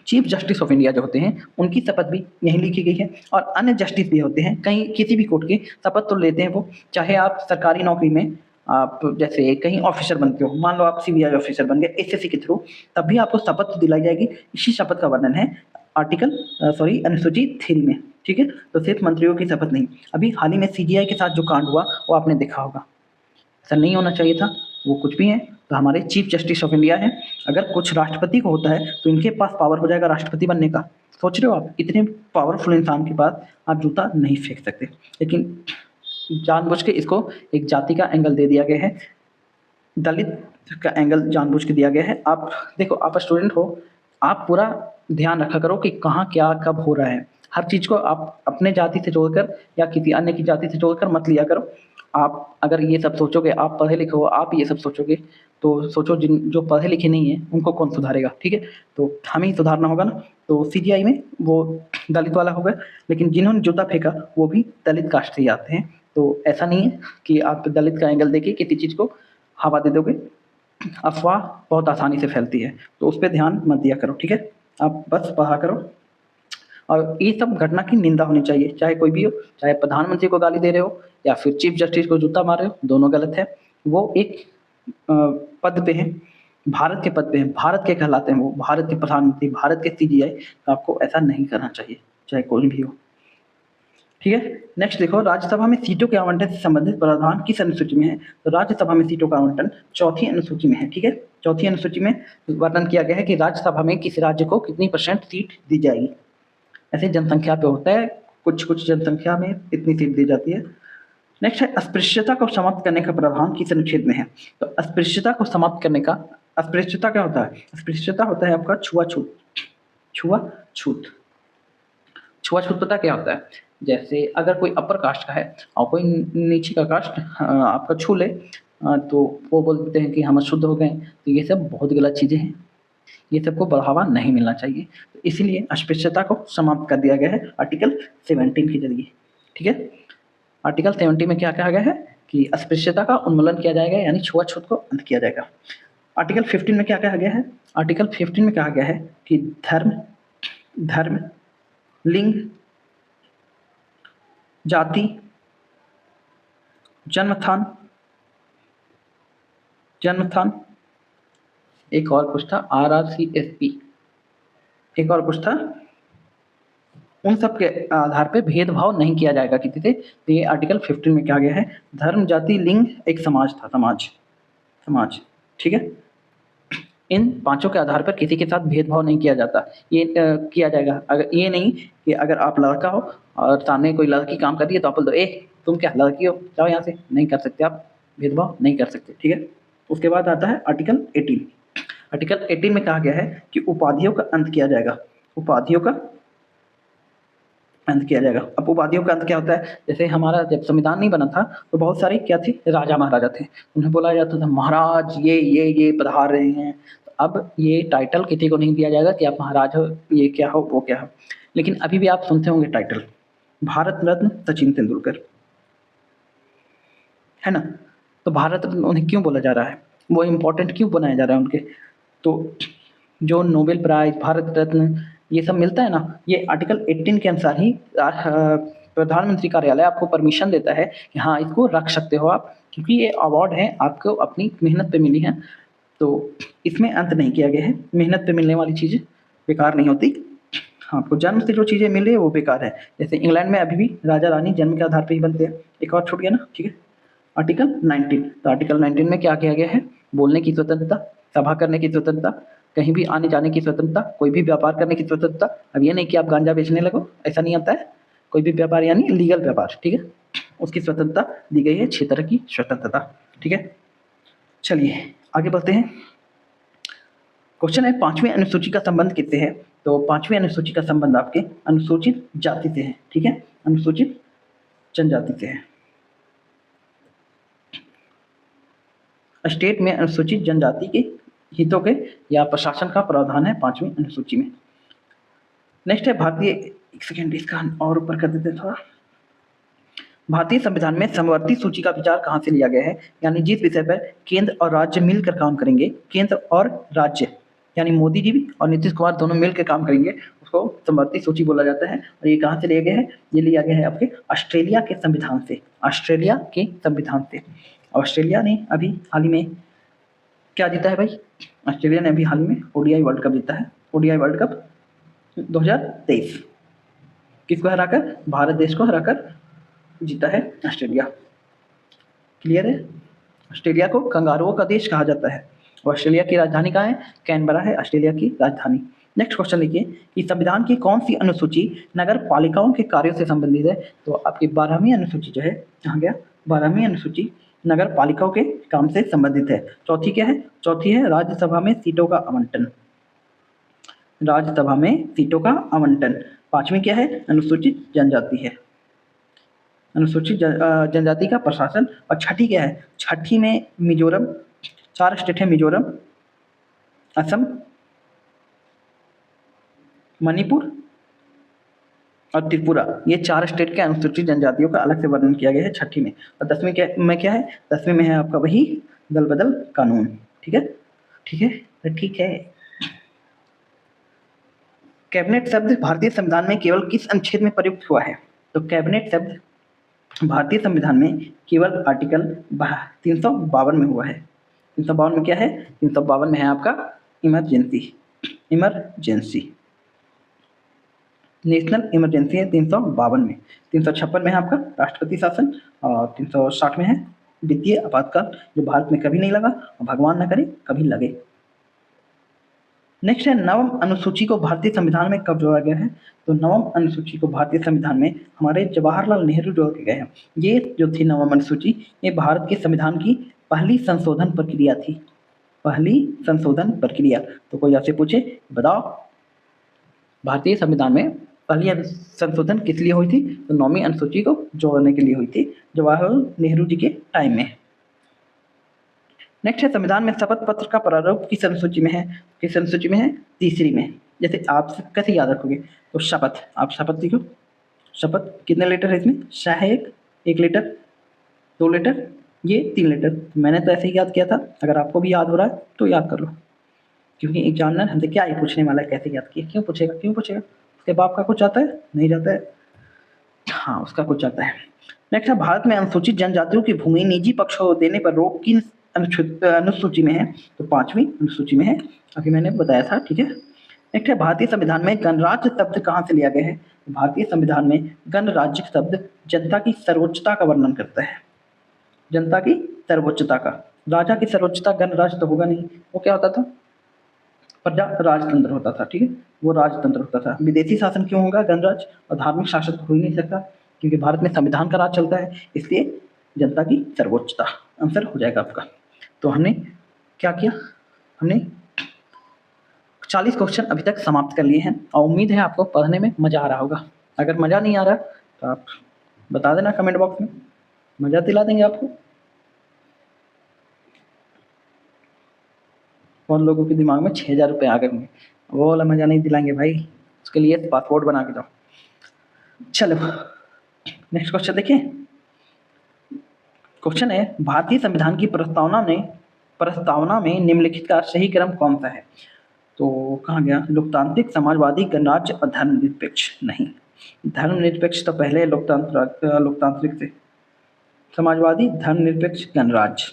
चीफ जस्टिस ऑफ इंडिया जो होते हैं उनकी शपथ भी यहीं लिखी गई है, और अन्य जस्टिस भी होते हैं, कहीं किसी भी कोर्ट के शपथ तो लेते हैं वो, चाहे आप सरकारी नौकरी में, आप जैसे कहीं ऑफिसर बनते हो, मान लो आप सीबीआई ऑफिसर बन गए एसएससी के थ्रू, तब भी आपको शपथ तो दिलाई जाएगी। इसी शपथ का वर्णन है अनुसूची 3 में, ठीक है। तो सिर्फ मंत्रियों की शपथ नहीं। अभी हाल ही में सीजीआई के साथ जो कांड हुआ वो आपने देखा होगा, ऐसा नहीं होना चाहिए था, वो कुछ भी है। तो हमारे चीफ जस्टिस ऑफ इंडिया हैं, अगर कुछ राष्ट्रपति को होता है तो इनके पास पावर हो जाएगा राष्ट्रपति बनने का। सोच रहे हो आप, इतने पावरफुल इंसान के पास आप जूता नहीं फेंक सकते, लेकिन जानबूझ के इसको एक जाति का एंगल दे दिया गया है, दलित का एंगल जानबूझ के दिया गया है। आप देखो, आप स्टूडेंट हो, आप पूरा ध्यान रखा करो कि कहाँ क्या कब हो रहा है। हर चीज़ को आप अपने जाति से जोड़कर या किसी अन्य की जाति से जोड़कर मत लिया करो। आप अगर ये सब सोचोगे, आप पढ़े लिखे हो, आप ये सब सोचोगे, तो सोचो जिन जो पढ़े लिखे नहीं हैं उनको कौन सुधारेगा, ठीक है? तो हमें ही सुधारना होगा ना। तो सीजीआई में वो दलित वाला होगा, लेकिन जिन्होंने जूता फेंका वो भी दलित कास्ट से ही आते हैं। तो ऐसा नहीं है कि आप दलित का एंगल देके किसी चीज़ को हवा दे दोगे। अफ़वाह बहुत आसानी से फैलती है, तो उस पे ध्यान मत दिया करो, ठीक है? आप बस पढ़ा करो। और ये सब घटना की निंदा होनी चाहिए, चाहे कोई भी हो, चाहे प्रधानमंत्री को गाली दे रहे हो या फिर चीफ जस्टिस को जूता मार रहे हो, दोनों गलत है। वो एक पद पे हैं, भारत के पद पे हैं, भारत के कहलाते हैं वो, भारत के प्रधानमंत्री, भारत के सीजीआई। तो आपको ऐसा नहीं करना चाहिए, चाहे कोई भी हो, ठीक है? नेक्स्ट देखो, राज्यसभा में सीटों के आवंटन से संबंधित प्रावधान किस अनुसूची में है? तो राज्यसभा में सीटों का आवंटन चौथी अनुसूची में है, ठीक है? चौथी अनुसूची में वर्णन किया गया है कि राज्यसभा में किस राज्य को कितनी % सीट दी जाएगी। ऐसे जनसंख्या पे होता है, कुछ जनसंख्या में इतनी सीट दी जाती है। नेक्स्ट है, अस्पृश्यता को समाप्त करने का प्रावधान किस अनुच्छेद में है? तो अस्पृश्यता को समाप्त करने का, अस्पृश्यता क्या होता है? अस्पृश्यता होता है आपका छुआछूत। छुआछूत, छुआछूत पता क्या होता है? जैसे अगर कोई अपर कास्ट का है और कोई नीचे का कास्ट आपका छू ले, तो वो बोलते हैं कि हम अशुद्ध हो गए। तो ये सब बहुत गलत चीज़ें हैं, ये सबको बढ़ावा नहीं मिलना चाहिए। तो इसीलिए अस्पृश्यता को समाप्त कर दिया गया है आर्टिकल 17 के जरिए, ठीक है? आर्टिकल 70 में क्या कहा गया है कि अस्पृश्यता का उन्मूलन किया जाएगा, यानी छुआछूत को अंत किया जाएगा। आर्टिकल 15 में क्या कहा गया है? आर्टिकल 15 में कहा गया है कि धर्म, लिंग, जाति, जन्मस्थान, एक और कुछ था RRCSP, एक और कुछ था, उन सब के आधार पे भेदभाव नहीं किया जाएगा किसी से। तो ये आर्टिकल 15 में क्या गया है? धर्म, जाति, लिंग, एक समाज था, समाज, ठीक है? इन पांचों के आधार पर किसी के साथ भेदभाव नहीं किया जाता। ये किया जाएगा अगर ये नहीं कि अगर आप लड़का हो और सामने कोई लड़की काम कर रही है तो आप बोल दो, ए तुम क्या लड़की हो, जाओ यहाँ से। नहीं कर सकते, आप भेदभाव नहीं कर सकते, ठीक है? उसके बाद आता है आर्टिकल 18। आर्टिकल 18 में कहा गया है कि उपाधियों का अंत किया जाएगा, उपाधियों का अंत किया जाएगा। अब उपाधियों का अंत क्या होता है? जैसे हमारा जब संविधान नहीं बना था तो बहुत सारे क्या थे, राजा महाराजा थे, उन्हें बोला जाता था महाराज ये पधार रहे हैं। तो अब ये टाइटल किसी को नहीं दिया जाएगा कि आप महाराज हो, ये क्या हो, वो क्या हो। लेकिन अभी भी आप सुनते होंगे टाइटल, भारत रत्न सचिन तेंदुलकर, है ना? तो भारत रत्न उन्हें क्यों बोला जा रहा है, वो इम्पोर्टेंट क्यों बनाया जा रहा है उनके? तो जो नोबेल प्राइज, भारत रत्न, ये सब मिलता है ना, ये आर्टिकल 18 के अनुसार ही प्रधानमंत्री कार्यालय आपको परमिशन देता है कि हाँ इसको रख सकते हो आप, क्योंकि ये अवार्ड है आपको अपनी मेहनत पे मिली है। तो इसमें अंत नहीं किया गया है, मेहनत पे मिलने वाली चीज़ें बेकार नहीं होती। हाँ, आपको जन्म से जो चीज़ें मिली है वो बेकार है। जैसे इंग्लैंड में अभी भी राजा रानी जन्म के आधार पर ही बनते हैं। एक और छूट गया ना, ठीक है? आर्टिकल 19। तो आर्टिकल 19 में क्या किया गया है? बोलने की स्वतंत्रता, सभा करने की स्वतंत्रता, कहीं भी आने जाने की स्वतंत्रता, कोई भी व्यापार करने की स्वतंत्रता। अब ये नहीं कि आप गांजा बेचने लगो, ऐसा नहीं आता है। कोई भी व्यापार यानी लीगल व्यापार, ठीक है? उसकी स्वतंत्रता दी गई है, 6 तरह की स्वतंत्रता, ठीक है? चलिए आगे बढ़ते हैं। क्वेश्चन है, 5वीं अनुसूची का संबंध किससे है? तो 5वीं अनुसूची का संबंध आपके अनुसूचित जाति से है, ठीक है? अनुसूचित जनजाति से है। स्टेट में अनुसूचित जनजाति के हितों के या प्रशासन का प्रावधान है 5वीं अनुसूची में। नेक्स्ट है भारतीय, एक सेकेंड इसका और ऊपर कर देते हैं थोड़ा। भारतीय संविधान में समवर्ती सूची का विचार कहाँ से लिया गया है? यानी जिस विषय पर केंद्र और राज्य मिलकर काम करेंगे, केंद्र और राज्य यानी मोदी जी भी और नीतीश कुमार दोनों मिलकर काम करेंगे, उसको समवर्ती सूची बोला जाता है। और ये कहाँ से लिया गया है? ये लिया गया है आपके ऑस्ट्रेलिया के संविधान से, ऑस्ट्रेलिया के संविधान से। ऑस्ट्रेलिया ने अभी हाल ही में क्या जीता है भाई? ऑस्ट्रेलिया ने अभी हाल में ODI वर्ल्ड कप जीता है। ODI वर्ल्ड कप 2023 किसको हराकर? भारत देश को हराकर जीता है ऑस्ट्रेलिया। क्लियर है? ऑस्ट्रेलिया को कंगारुओं का देश कहा जाता है। ऑस्ट्रेलिया की राजधानी कहाँ है? कैनबरा है ऑस्ट्रेलिया की राजधानी। नेक्स्ट क्वेश्चन देखिए कि संविधान की कौन सी अनुसूची नगर पालिकाओं के कार्यों से संबंधित है? तो आपकी 12वीं अनुसूची जो है, कहाँ गया? 12वीं अनुसूची नगर पालिकाओं के काम से संबंधित है। चौथी क्या है? चौथी है राज्यसभा में सीटों का आवंटन। राज्यसभा में सीटों का आवंटन। पांचवी क्या है? अनुसूचित जनजाति है, अनुसूचित जनजाति का प्रशासन। और छठी क्या है? छठी में मिजोरम, 4 स्टेट है, मिजोरम, असम, मणिपुर और त्रिपुरा। ये 4 स्टेट के अनुसूचित जनजातियों का अलग से वर्णन किया गया है छठी में। और 10वीं क्या है? 10वीं में है आपका वही दल बदल कानून। ठीक है, ठीक है, तो ठीक है। कैबिनेट शब्द भारतीय संविधान में केवल किस अनुच्छेद में प्रयुक्त हुआ है? तो कैबिनेट शब्द भारतीय संविधान में केवल आर्टिकल 352 में हुआ है। 352 में क्या है? 352 में है आपका इमरजेंसी, इमरजेंसी, नेशनल इमरजेंसी है 352 में। 356 में है आपका राष्ट्रपति शासन और 360 में है वित्तीय आपातकाल, जो भारत में कभी नहीं लगा और भगवान न करे कभी लगे। नेक्स्ट है नवम अनुसूची को भारतीय संविधान में कब जोड़ा गया है? तो नवम अनुसूची को भारतीय संविधान में हमारे जवाहरलाल नेहरू जोड़ के गए हैं। ये जो थी नवम अनुसूची, ये भारत के संविधान की पहली संशोधन प्रक्रिया थी, पहली संशोधन प्रक्रिया। तो कोई आपसे पूछे बताओ भारतीय संविधान में पहली संशोधन किस लिए हुई थी? तो नौवीं अनुसूची को जोड़ने के लिए हुई थी, जवाहरलाल नेहरू जी के टाइम में। नेक्स्ट है संविधान में शपथ पत्र का प्रारूप किस अनुसूची में है? किस अनुसूची में है? तीसरी में। जैसे आप कैसे याद रखोगे? तो शपथ, आप शपथ लिखो। शपथ कितने लीटर है इसमें? सहायक 1 लीटर, 2 लीटर, ये 3 लीटर। मैंने तो ऐसे ही याद किया था, अगर आपको भी याद हो रहा है तो याद कर लो, क्योंकि एग्जामिनर हमसे क्या ये पूछने वाला है कैसे याद किया। क्यों पूछेगा? क्यों पूछेगा? उसके बाप का कुछ आता है? नहीं जाता है। हाँ, उसका कुछ आता है। नेक्स्ट है भारत में अनुसूचित जनजातियों की भूमि निजी पक्षों को देने पर रोक किन अनुसूची में है? तो 5वीं अनुसूची में है, अभी मैंने बताया था। ठीक है, नेक्स्ट है भारतीय संविधान में गणराज्य शब्द कहाँ से लिया गया है? भारतीय संविधान में गणराज्य शब्द जनता की सर्वोच्चता का वर्णन करता है, जनता की सर्वोच्चता का। राजा की सर्वोच्चता, गणराज्य तो होगा नहीं, वो क्या होता था? प्रजा राजतंत्र होता था। ठीक है, वो राजतंत्र होता था। विदेशी शासन क्यों होगा? गणराज्य। और धार्मिक शासन हो ही नहीं सकता, क्योंकि भारत में संविधान का राज चलता है, इसलिए जनता की सर्वोच्चता आंसर हो जाएगा आपका। तो हमने क्या किया? हमने 40 क्वेश्चन अभी तक समाप्त कर लिए हैं और उम्मीद है आपको पढ़ने में मजा आ रहा होगा। अगर मजा नहीं आ रहा तो आप बता देना कमेंट बॉक्स में, मजा दिला देंगे आपको। बहुत लोगों के दिमाग में 6000 रुपये आ गए होंगे, वो वाला मजा नहीं दिलाएंगे भाई, उसके लिए पासपोर्ट बना के जाओ। चलो नेक्स्ट क्वेश्चन देखिए। क्वेश्चन है भारतीय संविधान की प्रस्तावना में निम्नलिखित का सही क्रम कौन सा है? तो कहाँ गया? लोकतांत्रिक, समाजवादी, गणराज्य और धर्मनिरपेक्ष। नहीं, धर्मनिरपेक्ष तो पहले लोकतांत्रिक से, समाजवादी, धर्मनिरपेक्ष, गणराज्य,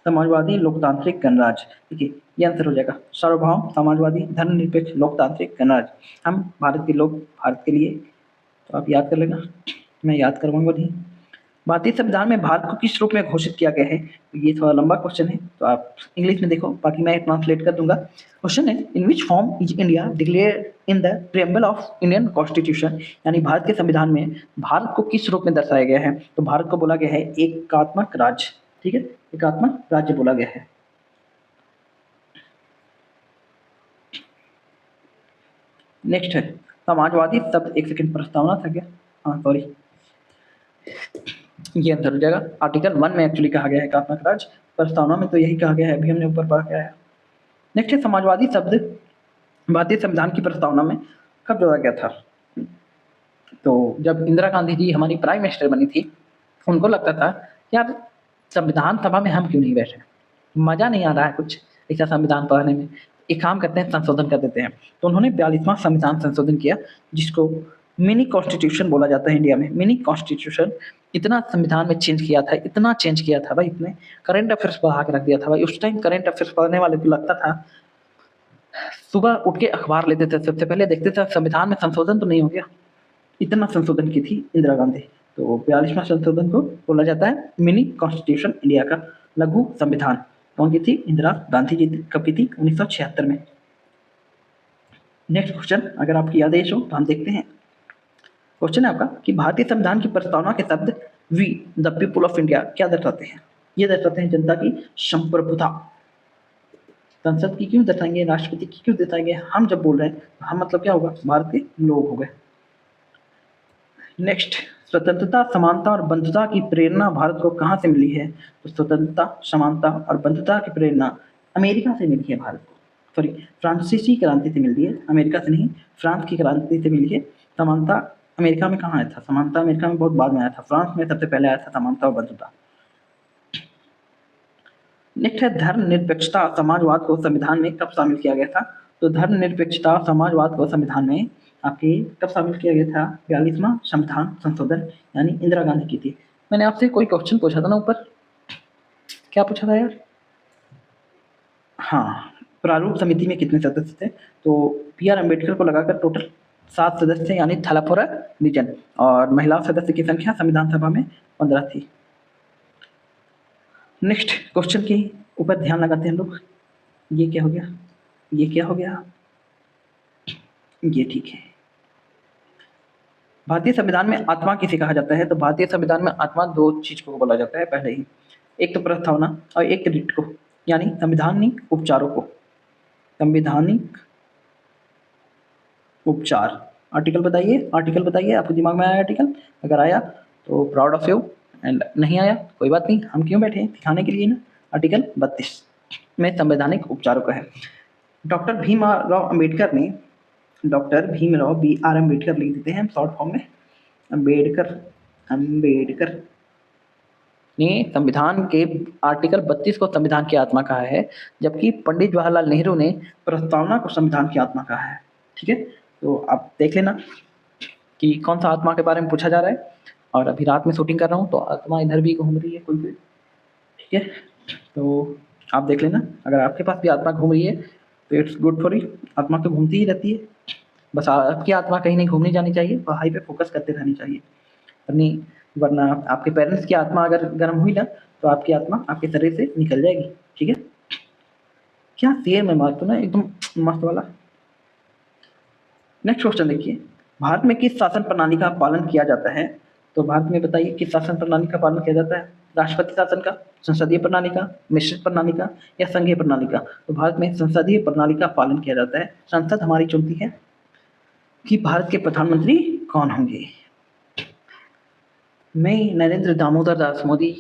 समाजवादी, लोकतांत्रिक, गणराज्य। देखिए ये आंसर हो जाएगा सार्वभौम, समाजवादी, धर्मनिरपेक्ष, लोकतांत्रिक, गणराज्य। हम भारत के लोग, भारत के लिए, तो आप याद कर लेना, मैं याद करवाऊंगा नहीं। भारतीय संविधान में भारत को किस रूप में घोषित किया गया है? तो ये थोड़ा लंबा क्वेश्चन है, तो आप इंग्लिश में देखो, बाकी मैं ट्रांसलेट कर दूंगा। क्वेश्चन है in which form is India declare in the preamble of Indian constitution, यानी भारत के संविधान में भारत को किस रूप में दर्शाया गया है? तो भारत को बोला गया है एकात्मक राज्य। ठीक है, एकात्मक राज्य बोला गया है। नेक्स्ट है समाजवादी शब्द, एक सेकंड, प्रस्तावना था क्या? हाँ सॉरी, ये आंसर हो जाएगा। आर्टिकल 1 में एक्चुअली कहा गया है एकात्मक राज्य, प्रस्तावना में तो यही कहा गया है, अभी हमने ऊपर पढ़ा गया है। नेक्स्ट है समाजवादी शब्द भारतीय संविधान की प्रस्तावना में कब जोड़ा गया था? तो जब इंदिरा गांधी जी हमारी प्राइम मिनिस्टर बनी थी, उनको लगता था यार संविधान सभा में हम क्यों नहीं बैठे, मज़ा नहीं आ रहा है कुछ ऐसा संविधान पढ़ने में, एक काम करते हैं संशोधन कर देते हैं। तो उन्होंने 42वां संविधान संशोधन किया, जिसको मिनी कॉन्स्टिट्यूशन बोला जाता है इंडिया में। मिनी कॉन्स्टिट्यूशन इतना संविधान में चेंज किया था, इतना चेंज किया था भाई, इतने करंट अफेयर्स बढ़ा के रख दिया था भाई। उस टाइम करंट अफेयर्स पढ़ने वाले को लगता था, सुबह उठ के अखबार लेते थे, सबसे पहले देखते थे संविधान में संशोधन तो नहीं हो गया। इतना संशोधन की थी इंदिरा गांधी। तो 42वां संशोधन को बोला जाता है मिनी कॉन्स्टिट्यूशन इंडिया का, लघु संविधान। कौन की थी? इंदिरा गांधी जी कब की थी? 1976 में। नेक्स्ट क्वेश्चन, अगर आपकी याद है तो हम देखते हैं। क्वेश्चन है आपका कि भारतीय संविधान की प्रस्तावना के शब्द we the people of India क्या दर्शाते हैं? ये दर्शाते हैं जनता की संप्रभुता, संसद की क्यों दर्शाएंगे, राष्ट्रपति की क्यों दर्शाएंगे? हम जब बोल रहे हैं हम मतलब क्या होगा, भारत के लोग हो गए। नेक्स्ट, स्वतंत्रता, समानता और बंधुता की प्रेरणा भारत को कहाँ से मिली है? तो स्वतंत्रता, समानता और बंधुता की प्रेरणा अमेरिका से मिली है भारत को। सॉरी, फ्रांसीसी क्रांति से मिली है, अमेरिका से नहीं, फ्रांस की क्रांति से मिली है। समानता अमेरिका में कहाँ आया था? समानता अमेरिका में बहुत बाद में आया था, फ्रांस में सबसे पहले आया था समानता और बंधुता। नेक्स्ट है, धर्मनिरपेक्षता समाजवाद को संविधान में कब शामिल किया गया था? तो धर्मनिरपेक्षता समाजवाद को संविधान में आपके कब शामिल किया गया था? 42वां संविधान संशोधन, यानी इंदिरा गांधी की थी। मैंने आपसे कोई क्वेश्चन पूछा था ना ऊपर, क्या पूछा था यार? हाँ, प्रारूप समिति में कितने सदस्य थे? तो बी आर अम्बेडकर को लगाकर टोटल 7 सदस्य, यानी थलाफोरा रीजन, और महिला सदस्य की संख्या संविधान सभा में 15 थी। नेक्स्ट क्वेश्चन के ऊपर ध्यान लगाते हैं हम लोग। ये क्या हो गया, ये क्या हो गया, ये ठीक है। भारतीय संविधान में आत्मा किसे कहा जाता है? तो भारतीय संविधान में आत्मा दो चीज को बोला जाता है पहले ही, एक तो प्रस्तावना और एक रिट को, यानी संवैधानिक उपचारों को। संवैधानिक उपचार, आर्टिकल बताइए, आर्टिकल बताइए, आपके दिमाग में आया आर्टिकल? अगर आया तो प्राउड ऑफ यू, एंड नहीं आया कोई बात नहीं, हम क्यों बैठे हैं, दिखाने के लिए ना। आर्टिकल 32 में संवैधानिक उपचारों का है। डॉक्टर भीमराव अम्बेडकर ने, doctor Bhimrao B R Ambedkar लिख देते हैं हम शॉर्ट फॉर्म में, अम्बेडकर, अम्बेडकर ने संविधान के आर्टिकल 32 को संविधान की आत्मा कहा है, जबकि पंडित जवाहरलाल नेहरू ने प्रस्तावना को संविधान की आत्मा कहा है। ठीक है, तो आप देख लेना कि कौन सा आत्मा के बारे में पूछा जा रहा है। और अभी रात में शूटिंग कर रहा हूँ तो आत्मा इधर भी घूम रही है कोई भी। ठीक है, तो आप देख लेना, अगर आपके पास भी आत्मा घूम रही है तो इट्स गुड फॉर यू। आत्मा तो घूमती ही रहती है, बस आपकी आत्मा कहीं नहीं घूमने जानी चाहिए, पढ़ाई पे फोकस करते रहनी चाहिए। नहीं, वरना आपके पेरेंट्स की आत्मा अगर गर्म हुई ना तो आपकी आत्मा आपके शरीर से निकल जाएगी। ठीक है, क्या शेर में मार तो ना एकदम मस्त वाला। नेक्स्ट क्वेश्चन देखिए, भारत में किस शासन प्रणाली का पालन किया जाता है? तो भारत में बताइए किस शासन प्रणाली का पालन किया जाता है? राष्ट्रपति शासन का, संसदीय प्रणाली का, मिश्रित प्रणाली का, या संघीय प्रणाली का? तो भारत में संसदीय प्रणाली का पालन किया जाता है। संसद हमारी चुनती है कि भारत के प्रधानमंत्री कौन होंगे। मैं नरेंद्र दामोदर दास मोदी।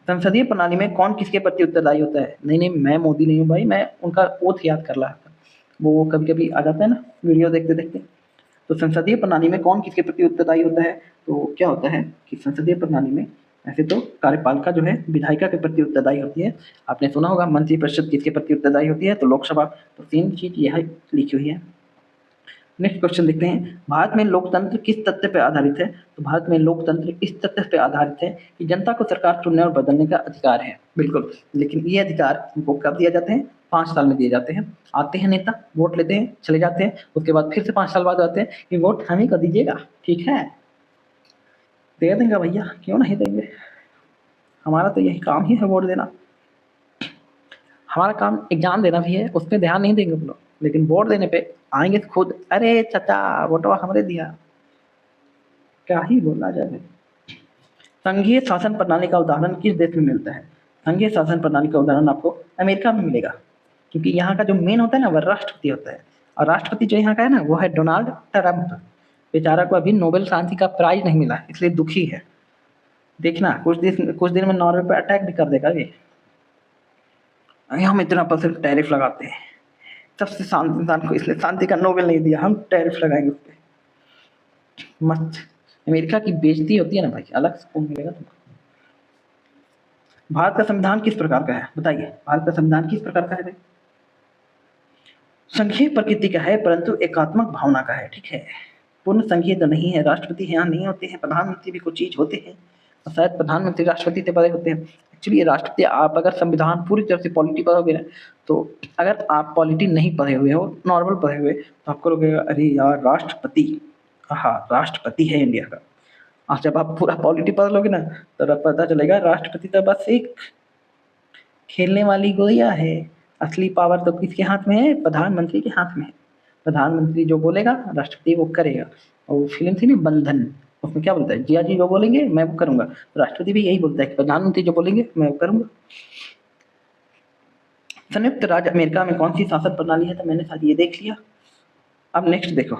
संसदीय प्रणाली में कौन किसके प्रति उत्तरदायी होता है? नहीं नहीं, मैं मोदी नहीं हूँ भाई, मैं उनका ओथ याद कर रहा था, वो कभी कभी आ जाता है ना वीडियो देखते देखते। तो संसदीय प्रणाली में कौन किसके प्रति उत्तरदायी होता है? तो क्या होता है कि संसदीय प्रणाली में ऐसे तो कार्यपालिका जो है विधायिका के प्रति उत्तरदायी होती है। आपने सुना होगा मंत्रिपरिषद किसके प्रति उत्तरदायी होती है? तो लोकसभा। तो सेम चीज यह लिखी हुई है। नेक्स्ट क्वेश्चन देखते हैं, भारत में लोकतंत्र किस तथ्य पर आधारित है? तो भारत में लोकतंत्र इस तथ्य पर आधारित है कि जनता को सरकार चुनने और बदलने का अधिकार है। बिल्कुल, लेकिन ये अधिकार उनको कब दिया जाते हैं? 5 साल में दिए जाते हैं। आते हैं नेता, वोट लेते हैं, चले जाते हैं, उसके बाद फिर से 5 साल बाद आते हैं कि वोट हम ही को दीजिएगा। ठीक है, दे देंगे भैया, क्यों नहीं देंगे, हमारा तो यही काम ही है वोट देना। हमारा काम एग्जाम देना भी है, उस पर ध्यान नहीं देंगे हम लोग, लेकिन वोट देने पे आएंगे खुद, अरे चाचा वोटवा हमरे दिया, क्या ही बोला जाए। संघीय शासन प्रणाली का उदाहरण किस देश में मिलता है? संघीय शासन प्रणाली का उदाहरण आपको अमेरिका में मिलेगा, क्योंकि यहाँ का जो मेन होता है ना वह राष्ट्रपति होता है, और राष्ट्रपति जो यहाँ का है ना वो है डोनाल्ड ट्रंप। बेचारा को अभी नोबेल शांति का प्राइज नहीं मिला, इसलिए दुखी है। देखना कुछ दिन में नॉर्वे पर अटैक भी कर देगा ये। हम इतना % टैरिफ लगाते हैं, सबसे शांत इंसान को इसलिए शांति का नोबेल नहीं दिया, हम टैरिफ लगाएंगे उस पर। मस्त अमेरिका की बेइज्जती होती है ना भाई, अलग सुकून मिलेगा तुमको। भारत का संविधान किस प्रकार का है? बताइए, भारत का संविधान किस प्रकार का है भाई? संघीय प्रकृति का है, परंतु एकात्मक भावना का है। ठीक है, पूर्ण संघीय तो नहीं है, राष्ट्रपति यहाँ नहीं होते हैं, प्रधानमंत्री भी कुछ चीज होते हैं, और शायद प्रधानमंत्री राष्ट्रपति से बड़े होते हैं। एक्चुअली ये राष्ट्रपति, आप अगर संविधान पूरी तरह से पॉलिटी पढ़ोगे ना, तो अगर आप पॉलिटी नहीं पढ़े हुए हो, नॉर्मल पढ़े हुए, तो आपको लगेगा अरे यार राष्ट्रपति, हाँ राष्ट्रपति है इंडिया का। और जब आप पूरा पॉलिटी पढ़ लोगे ना तो पता चलेगा राष्ट्रपति तो बस एक खेलने वाली गुड़िया है, असली पावर तो किसके हाथ में है? प्रधानमंत्री के हाथ में है। प्रधानमंत्री जो बोलेगा राष्ट्रपति वो करेगा। और वो फिल्म थी ना बंधन, उसमें क्या बोलता है, जिया जी जो बोलेंगे मैं वो करूंगा, तो राष्ट्रपति भी यही बोलता है कि प्रधानमंत्री जो बोलेंगे मैं वो करूंगा। संयुक्त राज्य अमेरिका में कौन सी शासन प्रणाली है? तो मैंने साथ ये देख लिया। अब नेक्स्ट देखो,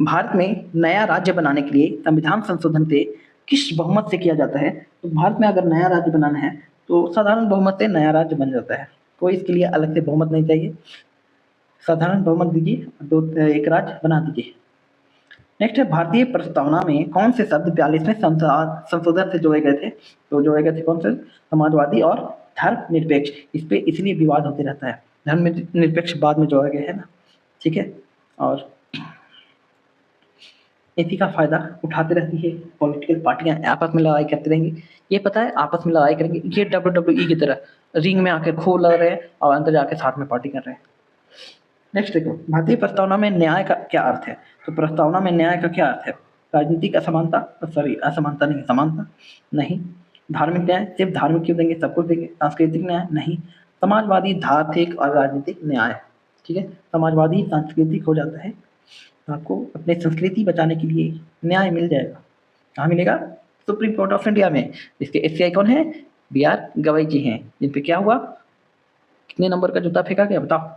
भारत में नया राज्य बनाने के लिए संविधान संशोधन से किस बहुमत से किया जाता है? तो भारत में अगर नया राज्य बनाना है तो साधारण बहुमत से नया राज्य बन जाता है, कोई इसके लिए अलग से बहुमत नहीं चाहिए, साधारण बहुमत दीजिए, एक राज्य बना दीजिए। नेक्स्ट है, भारतीय प्रस्तावना में कौन से शब्द 42वें संशोधन से जोड़े गए थे? तो जोड़े गए थे कौन से? समाजवादी और धर्मनिरपेक्ष। इस पे इसलिए विवाद होते रहता है, धर्मनिरपेक्ष बाद में जोड़ा गया है ना, ठीक है। और इसी का फायदा उठाते रहती है पॉलिटिकल पार्टियां, आपस में लड़ाई करती रहेंगी। ये पता है आपस में लड़ाई करेंगे, ये WWE की तरह रिंग में आकर खूब लड़ रहे हैं और अंदर जाके साथ में पार्टी कर रहे हैं। नेक्स्ट देखो, भारतीय प्रस्तावना में न्याय का क्या अर्थ है? तो प्रस्तावना में न्याय का क्या अर्थ है? राजनीतिक असमानता, सॉरी असमानता नहीं, समानता नहीं। धार्मिक न्याय, सिर्फ धार्मिक क्यों देंगे, सब कुछ देंगे। सांस्कृतिक न्याय नहीं। समाजवादी, आर्थिक और राजनीतिक न्याय, ठीक है। समाजवादी सांस्कृतिक हो जाता है, आपको अपने संस्कृति बचाने के लिए न्याय मिल जाएगा। कहाँ मिलेगा? सुप्रीम कोर्ट ऑफ इंडिया में। इसके एससीआई कौन है? BR गवई जी हैं, जिन पे क्या हुआ, कितने नंबर का जूता फेंका गया बताओ।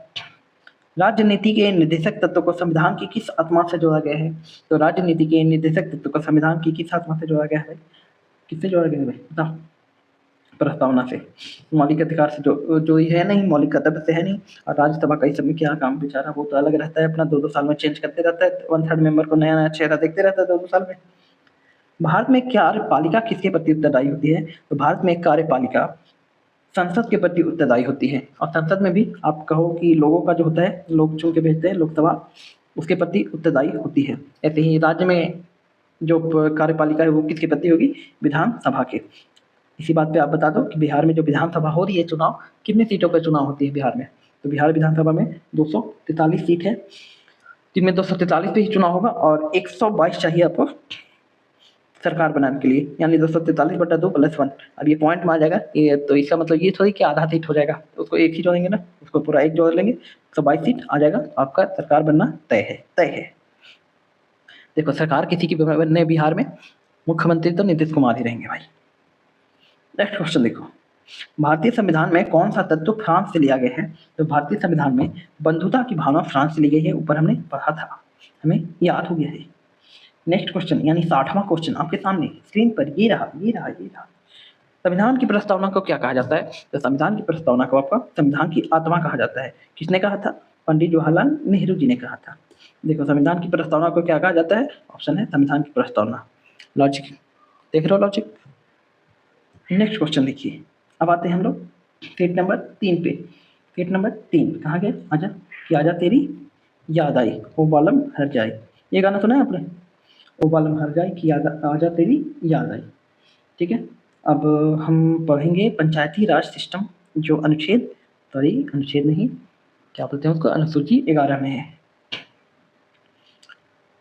राजनीति के निर्देशक तत्व को संविधान की किस आत्मा से जोड़ा गया है? तो राजनीति के निर्देशक तत्व को संविधान की किस आत्मा से जोड़ा गया है? किससे जोड़ा गया है भाई बताओ? प्रस्तावना से। मौलिक अधिकार से जो है नहीं, मौलिक कर्तव्य से है नहीं। और राज्यसभा का इस समय क्या काम बेचारा, वो तो अलग रहता है अपना, 2-2 साल में चेंज करते रहता है, 1/3 मेंबर को नया नया चेहरा देखते रहता है 2-2 साल में। भारत में कार्यपालिका किसके प्रति उत्तरदायी होती है? तो भारत में कार्यपालिका संसद के प्रति उत्तरदायी होती है। और संसद में भी आप कहो कि लोगों का जो होता है, लोग चुन के भेजते हैं लोकसभा, उसके प्रति उत्तरदायी होती है। ऐसे ही राज्य में जो कार्यपालिका है वो किसके प्रति होगी? विधानसभा के। इसी बात पे आप बता दो कि बिहार में जो विधानसभा हो रही है चुनाव, कितनी सीटों पर चुनाव होती है बिहार में? तो बिहार विधानसभा में 243 सीट है, जिनमें 243 पे ही चुनाव होगा और 122 चाहिए आपको सरकार बनाने के लिए, यानी 243/2 + 1। अब ये पॉइंट में आ जाएगा ये, तो इसका मतलब ये थोड़ी कि आधा सीट हो जाएगा, उसको एक ही जोड़ेंगे ना, उसको पूरा एक जोड़ लेंगे, 122 सीट आ जाएगा, आपका सरकार बनना तय है, तय है। देखो सरकार किसी की बनने बिहार में, मुख्यमंत्री तो नीतीश कुमार ही रहेंगे भाई। नेक्स्ट क्वेश्चन देखो, भारतीय संविधान में कौन सा तत्व फ्रांस से लिया गया है? तो भारतीय संविधान में बंधुता की भावना फ्रांस से ली गई है, ऊपर हमने पढ़ा था, हमें याद हो गया है। नेक्स्ट क्वेश्चन यानी 60वां क्वेश्चन आपके सामने स्क्रीन पर ये रहा, ये रहा, ये रहा। संविधान की प्रस्तावना को क्या कहा जाता है? तो संविधान की प्रस्तावना को आपका संविधान की आत्मा कहा जाता है। किसने कहा था? पंडित जवाहरलाल नेहरू जी ने कहा था। देखो संविधान की प्रस्तावना को क्या कहा जाता है? ऑप्शन है संविधान की प्रस्तावना। लॉजिक देख रहे हो, लॉजिक। नेक्स्ट क्वेश्चन देखिए, अब आते हैं हम लोग फेट नंबर 3 पे। फेट नंबर 3 कहाँ गया? आजा कि आजा तेरी याद आई, ओ बालम हर जाए। ये गाना सुना है आपने? ओ बालम हर जाए कि आजा तेरी याद आई, ठीक है। अब हम पढ़ेंगे पंचायती राज सिस्टम, जो अनुच्छेद, सॉरी अनुच्छेद नहीं, क्या बोलते हैं उसको, अनुसूची 11 में है।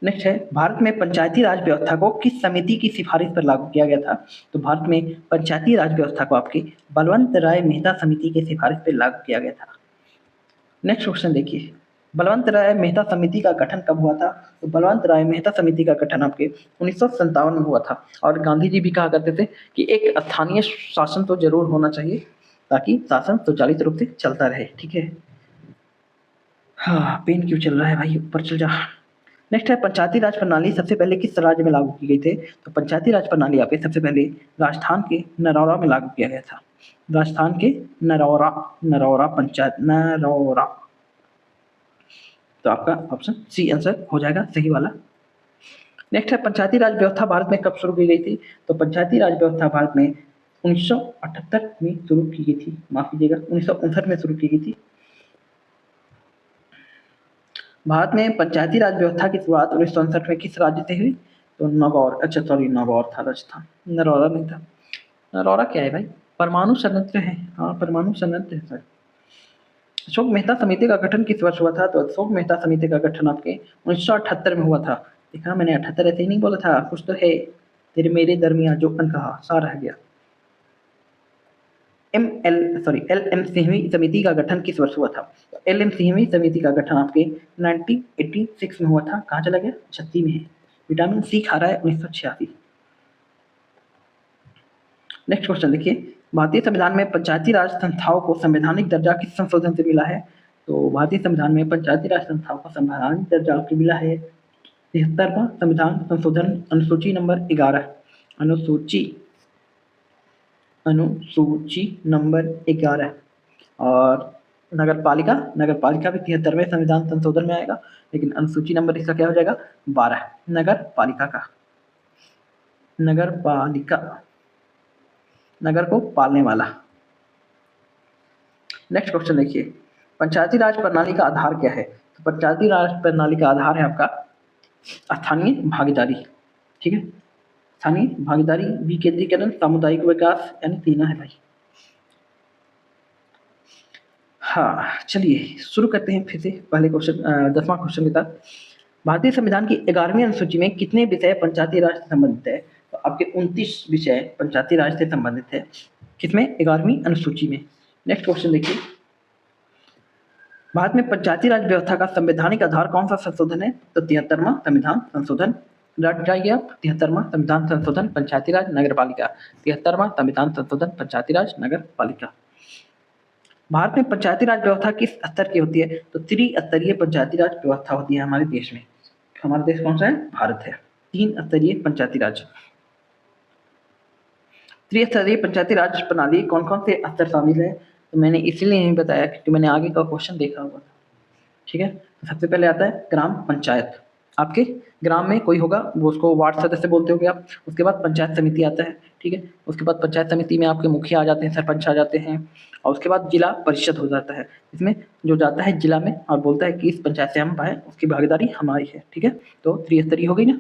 नेक्स्ट है, भारत में पंचायती राज व्यवस्था को किस समिति की सिफारिश पर लागू किया गया था? तो भारत में पंचायती राज व्यवस्था को आपकी बलवंत राय मेहता समिति की सिफारिश पर लागू किया गया था। नेक्स्ट क्वेश्चन देखिए, बलवंत राय मेहता समिति का गठन कब हुआ था? तो बलवंत राय मेहता समिति का गठन आपके 1957 में हुआ था। और गांधी जी भी कहा करते थे कि एक स्थानीय शासन तो जरूर होना चाहिए ताकि शासन सुचालित रूप से चलता रहे, ठीक है। हाँ पेन क्यों चल रहा है भाई, ऊपर चल जा। नेक्स्ट है, पंचायती राज प्रणाली सबसे पहले किस राज्य में लागू की गई थी? तो पंचायती राज प्रणाली आपके सबसे पहले राजस्थान के नरौरा में लागू किया गया था। राजस्थान के नरौरा, नरौरा पंचायत, नरौरा। तो आपका ऑप्शन सी आंसर हो जाएगा सही वाला। नेक्स्ट है, पंचायती राज व्यवस्था भारत में कब शुरू की गई थी? तो पंचायती राज व्यवस्था भारत में 1978 में शुरू की गई थी, माफ कीजिएगा 1959 में शुरू की गई थी। भारत में पंचायती राज व्यवस्था की शुरुआत 1959 में किस राज्य से हुई? तो नागौर, अच्छा सॉरी नागौर था राजस्थान, नरौरा नहीं था। नरौरा क्या है भाई? परमाणु संयंत्र है, हाँ परमाणु संयंत्र है सर। अशोक मेहता समिति का गठन किस वर्ष हुआ था? तो अशोक मेहता समिति का गठन आपके 1978 में हुआ था। देखा मैंने 78 ऐसे ही नहीं बोला था, कुछ तो है, तेरे मेरे दरमियान जो अनकहा सा रह गया। LM सिंहवी समिति का गठन किस वर्ष हुआ था? तो LM सिंहवी समिति का गठन आपके 1986 में हुआ था। कहाँ चला गया? 36 में है। विटामिन सी खा रहा है 1986। नेक्स्ट क्वेश्चन देखिए, भारतीय संविधान में पंचायती राज संस्थाओं को संवैधानिक दर्जा किस संशोधन से मिला है? तो भारतीय संविधान में पंचायती राज संस्थाओं को संवैधानिक दर्जा मिला है 73वां संविधान संशोधन अनुसूची नंबर 11, अनुसूची नंबर 11। और नगर पालिका भी 73वें संविधान संशोधन में आएगा, लेकिन अनुसूची नंबर इसका क्या हो जाएगा? 12। नगर पालिका, नगर को पालने वाला। नेक्स्ट क्वेश्चन देखिए, पंचायती राज प्रणाली का आधार क्या है? तो पंचायती राज प्रणाली का आधार है आपका स्थानीय भागीदारी। ठीक है, स्थानीय भागीदारी, विकेंद्रीकरण, सामुदायिक विकास, यानी तीनों है भाई। हाँ, चलिए शुरू करते हैं फिर से पहले क्वेश्चन 10वां क्वेश्चन के साथ। भारतीय संविधान की 11वीं अनुसूची में कितने विषय पंचायती राज से संबंधित है? तो आपके 29 विषय पंचायती राज से संबंधित है। किसमें? 11वीं अनुसूची में। नेक्स्ट क्वेश्चन देखिए, भारत में पंचायती राज व्यवस्था का संवैधानिक आधार कौन सा संशोधन है? तो 73वां संविधान संशोधन। रट जाइए आप, 73वां संविधान संशोधन पंचायती राज नगर पालिका, 73वां संविधान संशोधन पंचायती राज नगर पालिका। भारत में पंचायती राज व्यवस्था किस स्तर की होती है? तो त्रिस्तरीय पंचायती राज व्यवस्था होती है हमारे देश में। हमारा देश कौन सा है? भारत है। 3 स्तरीय पंचायती राज। त्रिस्तरीय पंचायती राज प्रणाली कौन कौन से स्तर शामिल है? तो मैंने इसीलिए नहीं बताया क्योंकि मैंने आगे का क्वेश्चन देखा हुआ था। ठीक है, तो सबसे पहले आता है ग्राम पंचायत। आपके ग्राम में कोई होगा, वो उसको वार्ड सदस्य बोलते होगे आप। उसके बाद पंचायत समिति आता है। ठीक है, उसके बाद पंचायत समिति में आपके मुखिया आ जाते हैं, सरपंच आ जाते हैं, और उसके बाद जिला परिषद हो जाता है। इसमें जो जाता है जिला में और बोलता है कि इस पंचायत से हम भाई, उसकी भागीदारी हमारी है। ठीक है, तो त्रिस्तरीय हो गई ना।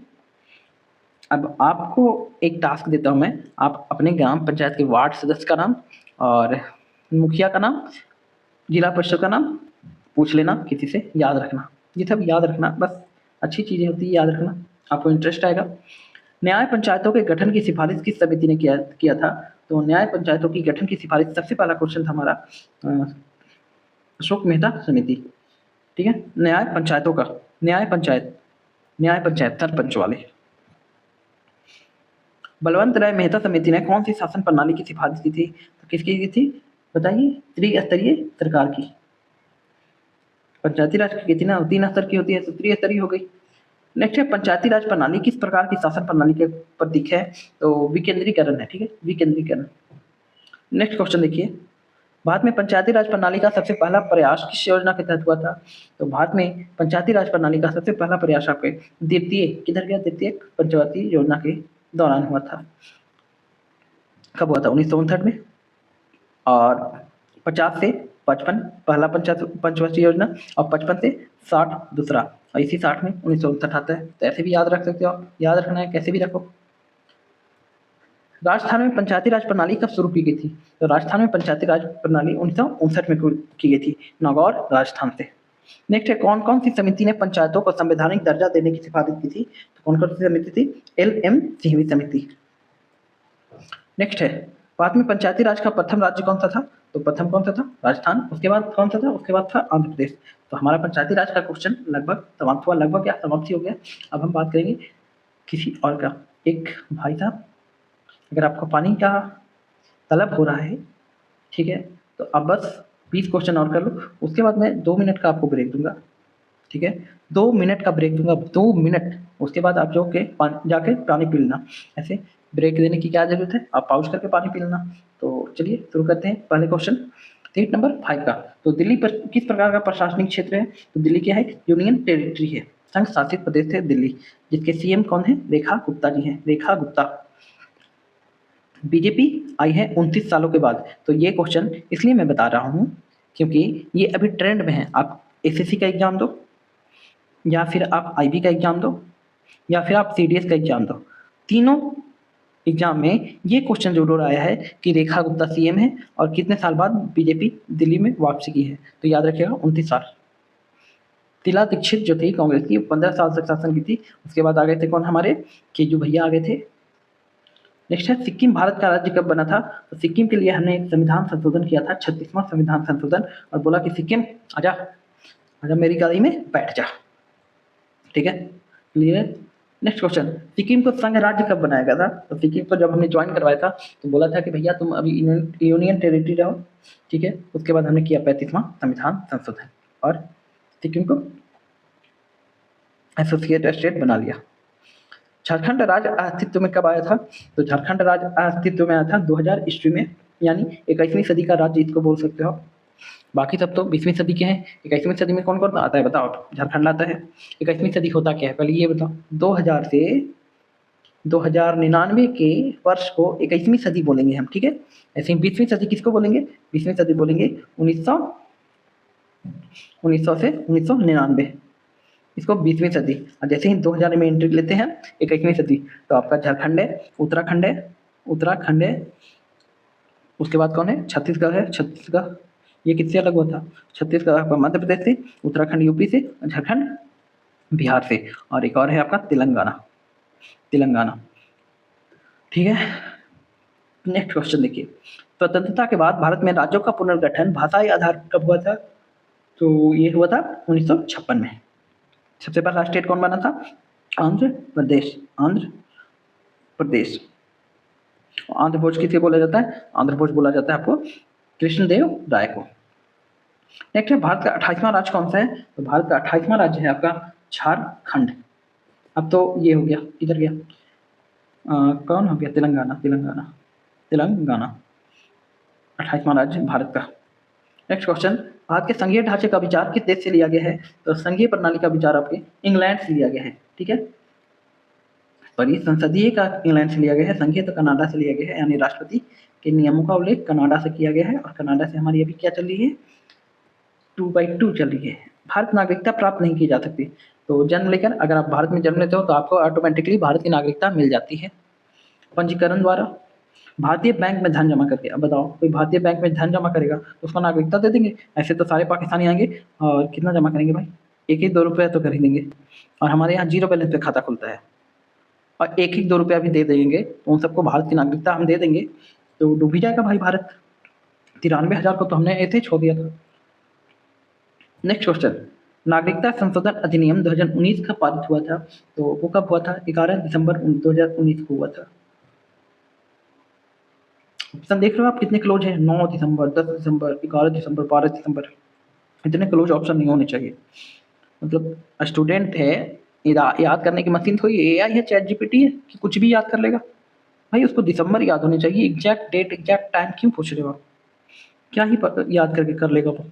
अब आपको एक टास्क देता हूँ मैं, आप अपने ग्राम पंचायत के वार्ड सदस्य का नाम और मुखिया का नाम, जिला परिषद का नाम पूछ लेना, किसी से याद रखना। ये सब याद रखना, बस अच्छी चीज़ें होती है, याद रखना, आपको इंटरेस्ट आएगा। न्याय पंचायतों के गठन की सिफारिश किस समिति ने किया था? तो न्याय पंचायतों की गठन की सिफारिश, सबसे पहला क्वेश्चन था हमारा अशोक मेहता समिति। ठीक है, न्याय पंचायत सरपंच वाले। बलवंत राय मेहता समिति ने कौन सी शासन प्रणाली की सिफारिश की थी? तो किसकी की थी बताइए? त्रिस्तरीय सरकार की। पंचायती राज की थी ना, 3 स्तर की होती है, तो त्रिस्तरीय हो गई। नेक्स्ट है, पंचायती राज प्रणाली किस प्रकार की शासन प्रणाली के प्रतीक है? तो विकेंद्रीकरण है। ठीक है, विकेंद्रीकरण। नेक्स्ट क्वेश्चन देखिए, भारत में पंचायती राज प्रणाली का सबसे पहला प्रयास किस योजना के तहत हुआ था? तो भारत में पंचायती राज प्रणाली का सबसे पहला प्रयास आपके द्वितीय पंचवर्षीय योजना के दौरान हुआ था। कब हुआ था? 1959 में। और 50 से 55 पहला पंचवर्षीय योजना, और 55 से 60 दूसरा, और इसी 60 में 1959 आता है। तो ऐसे भी याद रख सकते हो, याद रखना है कैसे भी रखो। राजस्थान में पंचायती राज प्रणाली कब शुरू की गई थी? तो राजस्थान में पंचायती राज प्रणाली 1959 में की गई थी, नागौर राजस्थान से। नेक्स्ट है, कौन कौन सी समिति ने पंचायतों को संवैधानिक दर्जा देने की सिफारिश की थी? तो कौन कौन सी समिति थी? LM सिंघवी समिति। नेक्स्ट है, भारत में पंचायती राज का प्रथम राज्य कौन सा था? तो प्रथम कौन सा था? राजस्थान। उसके बाद कौन सा था? उसके बाद था आंध्र प्रदेश। तो हमारा पंचायती राज का क्वेश्चन लगभग समाप्त हुआ, लगभग क्या समाप्ति हो गया। अब हम बात करेंगे किसी और का। एक भाई साहब, अगर आपको पानी का तलब हो रहा है, ठीक है, तो आप बस 20 क्वेश्चन और कर लो, उसके बाद मैं 2 मिनट का आपको ब्रेक दूंगा। ठीक है, 2 मिनट का ब्रेक दूंगा, 2 मिनट। उसके बाद आप जाके पानी पी लेना। ऐसे ब्रेक देने की क्या जरूरत है, आप पाउच करके पानी पी लेना। तो चलिए शुरू करते हैं पहले क्वेश्चन, टेट नंबर 5 का। तो दिल्ली पर किस प्रकार का प्रशासनिक क्षेत्र है? तो दिल्ली क्या है? यूनियन टेरिटरी है, संघ शासित प्रदेश है दिल्ली, जिसके CM कौन है? रेखा गुप्ता जी हैं, रेखा गुप्ता। बीजेपी आई है 29 सालों के बाद। तो ये क्वेश्चन इसलिए मैं बता रहा हूँ क्योंकि ये अभी ट्रेंड में है। आप SSC का एग्जाम दो, या फिर आप IB का एग्जाम दो, या फिर आप CDS का एग्जाम दो, तीनों एग्जाम में ये क्वेश्चन जरूर आया है कि रेखा गुप्ता CM है और कितने साल बाद बीजेपी दिल्ली में वापसी की है। तो याद रखिएगा 29 साल। शीला दीक्षित जो थी कांग्रेस की, 15 साल तक शासन की थी। उसके बाद आ गए थे कौन? हमारे केजू भैया आ गए थे। नेक्स्ट है, सिक्किम भारत का राज्य कब बना था? तो सिक्किम के लिए हमने एक संविधान संशोधन किया था, 36वां संविधान संशोधन, और बोला कि सिक्किम आजा, आजा मेरी गाड़ी में बैठ जा। ठीक है, क्लियर? नेक्स्ट क्वेश्चन, सिक्किम को संघ राज्य कब बनाया गया था? तो सिक्किम को जब हमने ज्वाइन करवाया था तो बोला था कि भैया तुम अभी यूनियन टेरिटरी रहो, ठीक है। उसके बाद हमने किया 35वां संविधान संशोधन और सिक्किम को एसोसिएट स्टेट बना लिया। झारखंड राज्य अस्तित्व में कब आया था? तो झारखंड राज्य अस्तित्व में आया था 2000 ईस्वी में, यानी 21वीं सदी का राज्य इसको बोल सकते हो। बाकी सब तो 20वीं सदी के हैं। 21वीं सदी में कौन कौन आता है बताओ? झारखंड आता है। 21वीं सदी होता क्या है पहले ये बताओ? 2000 से 2099 के वर्ष को 21वीं सदी बोलेंगे हम, ठीक है। ऐसे ही 20वीं सदी किसको बोलेंगे? 20वीं सदी बोलेंगे 1900 से 1999, इसको 20वीं सदी। और जैसे ही 2000 में एंट्री लेते हैं 21वीं सदी, तो आपका झारखंड है, उत्तराखंड है, उसके बाद कौन है? छत्तीसगढ़ है। छत्तीसगढ़ ये किससे अलग हुआ था? छत्तीसगढ़ आपका मध्य प्रदेश से, उत्तराखंड यूपी से, झारखंड बिहार से, और एक और है आपका तेलंगाना, ठीक है। नेक्स्ट क्वेश्चन देखिए, स्वतंत्रता के बाद भारत में राज्यों का पुनर्गठन भाषाई आधार पर कब हुआ था? तो ये हुआ था 1956 में। सबसे पहला स्टेट कौन बना था? आंध्र प्रदेश। आंध्र प्रदेश किसे बोला जाता है? आंध्र प्रदेश बोला जाता है आपको कृष्णदेव राय को। नेक्स्ट है, भारत का 28वां राज्य कौन सा है? तो भारत का 28वां राज्य है आपका झारखंड। अब तो ये हो गया, किधर गया? कौन हो गया? तेलंगाना 28वां राज्य भारत का। नेक्स्ट क्वेश्चन, भारत के संघीय ढांचे का विचार किस देश से लिया गया है? तो संघीय प्रणाली का विचार आपके इंग्लैंड से लिया गया है, ठीक है। पर ये संसदीय का इंग्लैंड से लिया गया है, संघीय तो कनाडा से लिया गया है, यानी राष्ट्रपति के नियमों का उल्लेख कनाडा से किया गया है। और कनाडा से हमारी अभी क्या चल रही है? 2/2 चल रही है। भारत नागरिकता प्राप्त नहीं की जा सकती। तो जन्म लेकर अगर आप भारत में जन्म लेते हो तो आपको ऑटोमेटिकली भारत की नागरिकता मिल जाती है। पंजीकरण द्वारा, भारतीय बैंक में धन जमा करके। अब बताओ, कोई भारतीय बैंक में धन जमा करेगा तो उसको नागरिकता दे देंगे? ऐसे तो सारे पाकिस्तानी आएंगे और कितना जमा करेंगे भाई? 1-2 रुपया तो कर ही देंगे। और हमारे यहाँ 0 बैलेंस पे खाता खुलता है और 1-2 रुपया भी दे देंगे तो उन सबको भारत की नागरिकता हम दे देंगे, तो डूब ही जाएगा भाई भारत। 93,000 को तो हमने ऐसे ही छोड़ दिया था। नेक्स्ट क्वेश्चन, नागरिकता संशोधन अधिनियम 2019 का पारित हुआ था, तो वो कब हुआ था? 11 दिसंबर 2019 को हुआ था। ऑप्शन देख रहे हो आप कितने क्लोज है? 9 दिसंबर, 10 दिसंबर, 11 दिसंबर, 12 दिसंबर। इतने क्लोज ऑप्शन नहीं होने चाहिए। मतलब स्टूडेंट है, याद करने की मशीन थोड़ी एआई है, चैट जीपीटी है कि कुछ भी याद कर लेगा। भाई उसको दिसंबर याद होनी चाहिए। एग्जैक्ट डेट, एग्जैक्ट टाइम क्यों पूछ रहे हो आप? क्या ही याद करके कर लेगा वो।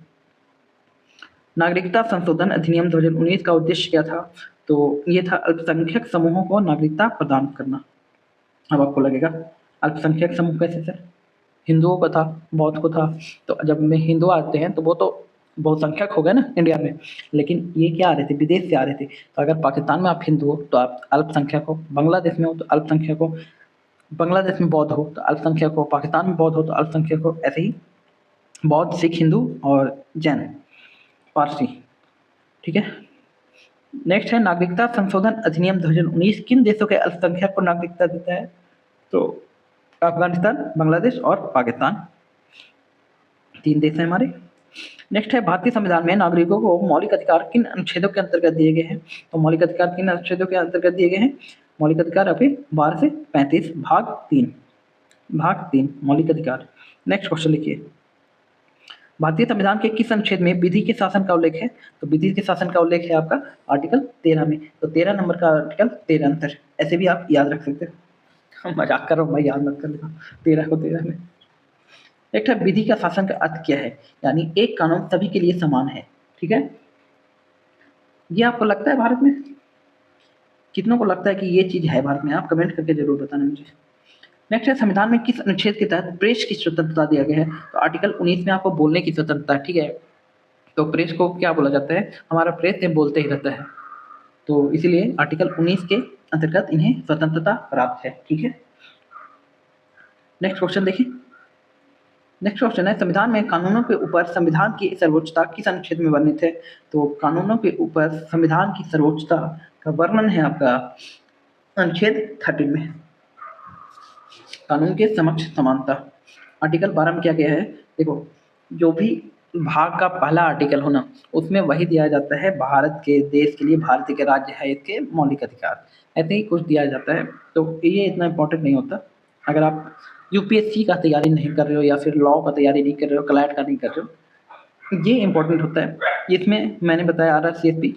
नागरिकता संशोधन अधिनियम 2019 का उद्देश्य क्या था? तो ये था अल्पसंख्यक समूहों को नागरिकता प्रदान करना। अब आपको लगेगा अल्पसंख्यक समूह कैसे सर? हिंदुओं का था, बौद्ध को था। तो जब में हिंदू आते हैं तो वो तो बहुसंख्यक हो गए ना इंडिया में, लेकिन ये क्या आ रहे थे? विदेश से आ रहे थे। तो अगर पाकिस्तान में आप हिंदू हो तो आप अल्पसंख्यक हो, बांग्लादेश में हो तो अल्पसंख्यक हो, बांग्लादेश में बौद्ध हो तो अल्पसंख्यक हो, पाकिस्तान में बौद्ध हो तो अल्पसंख्यक हो। ऐसे ही बौद्ध, सिख, हिंदू और जैन, पारसी, ठीक है। नेक्स्ट है, नागरिकता संशोधन अधिनियम 2019 किन देशों के अल्पसंख्यक को नागरिकता देता है? तो अफगानिस्तान, बांग्लादेश और पाकिस्तान, 3 देश हैं हमारे। नेक्स्ट है, भारतीय संविधान में नागरिकों को मौलिक अधिकार किन अनुच्छेदों के अंतर्गत दिए गए हैं? तो मौलिक अधिकार किन अनुच्छेदों के अंतर्गत दिए गए हैं? मौलिक अधिकार आपके 12 से 35, भाग 3 मौलिक अधिकार। नेक्स्ट क्वेश्चन लिखिए, भारतीय संविधान के किस अनुच्छेद में विधि के शासन का उल्लेख है? तो विधि के शासन का उल्लेख है आपका आर्टिकल 13 में। तो 13 नंबर का आर्टिकल 13 अंतर, ऐसे भी आप याद रख सकते हो। मजाक कर रहा हूँ भाई, याद मत कर लेना 13 को 13 में। एक है, विधि का शासन का अर्थ क्या है? यानी एक कानून सभी के लिए समान है, ठीक है। ये आपको लगता है भारत में? कितनों को लगता है कि ये चीज है भारत में? आप कमेंट करके जरूर बताना मुझे। नेक्स्ट है, संविधान में किस अनुच्छेद के तहत प्रेस की स्वतंत्रता दिया गया है? तो आर्टिकल 19 में आपको बोलने की स्वतंत्रता, ठीक है। तो प्रेस को क्या बोला जाता है? हमारा प्रेस से बोलते ही रहता है, तो इसीलिए आर्टिकल 19 के अंतर्गत इन्हें स्वतंत्रता प्राप्त है, ठीक है। नेक्स्ट क्वेश्चन देखिए, नेक्स्ट क्वेश्चन है, संविधान में कानूनों के ऊपर संविधान की सर्वोच्चता किस अनुच्छेद में वर्णित है? तो कानूनों के ऊपर संविधान की सर्वोच्चता का वर्णन है आपका अनुच्छेद 13 में। कानून के समक्ष समानता, आर्टिकल 12 में क्या गया है? देखो, जो भी भाग का पहला आर्टिकल होना, उसमें वही दिया जाता है भारत के देश के लिए, भारतीय के राज्य है इसके मौलिक अधिकार, ऐसे ही कुछ दिया जाता है। तो ये इतना इम्पोर्टेंट नहीं होता। अगर आप यूपीएससी का तैयारी नहीं कर रहे हो या फिर लॉ का तैयारी नहीं कर रहे हो, क्लैट का नहीं कर रहे हो, ये इम्पोर्टेंट होता है। इसमें मैंने बताया RRCSP,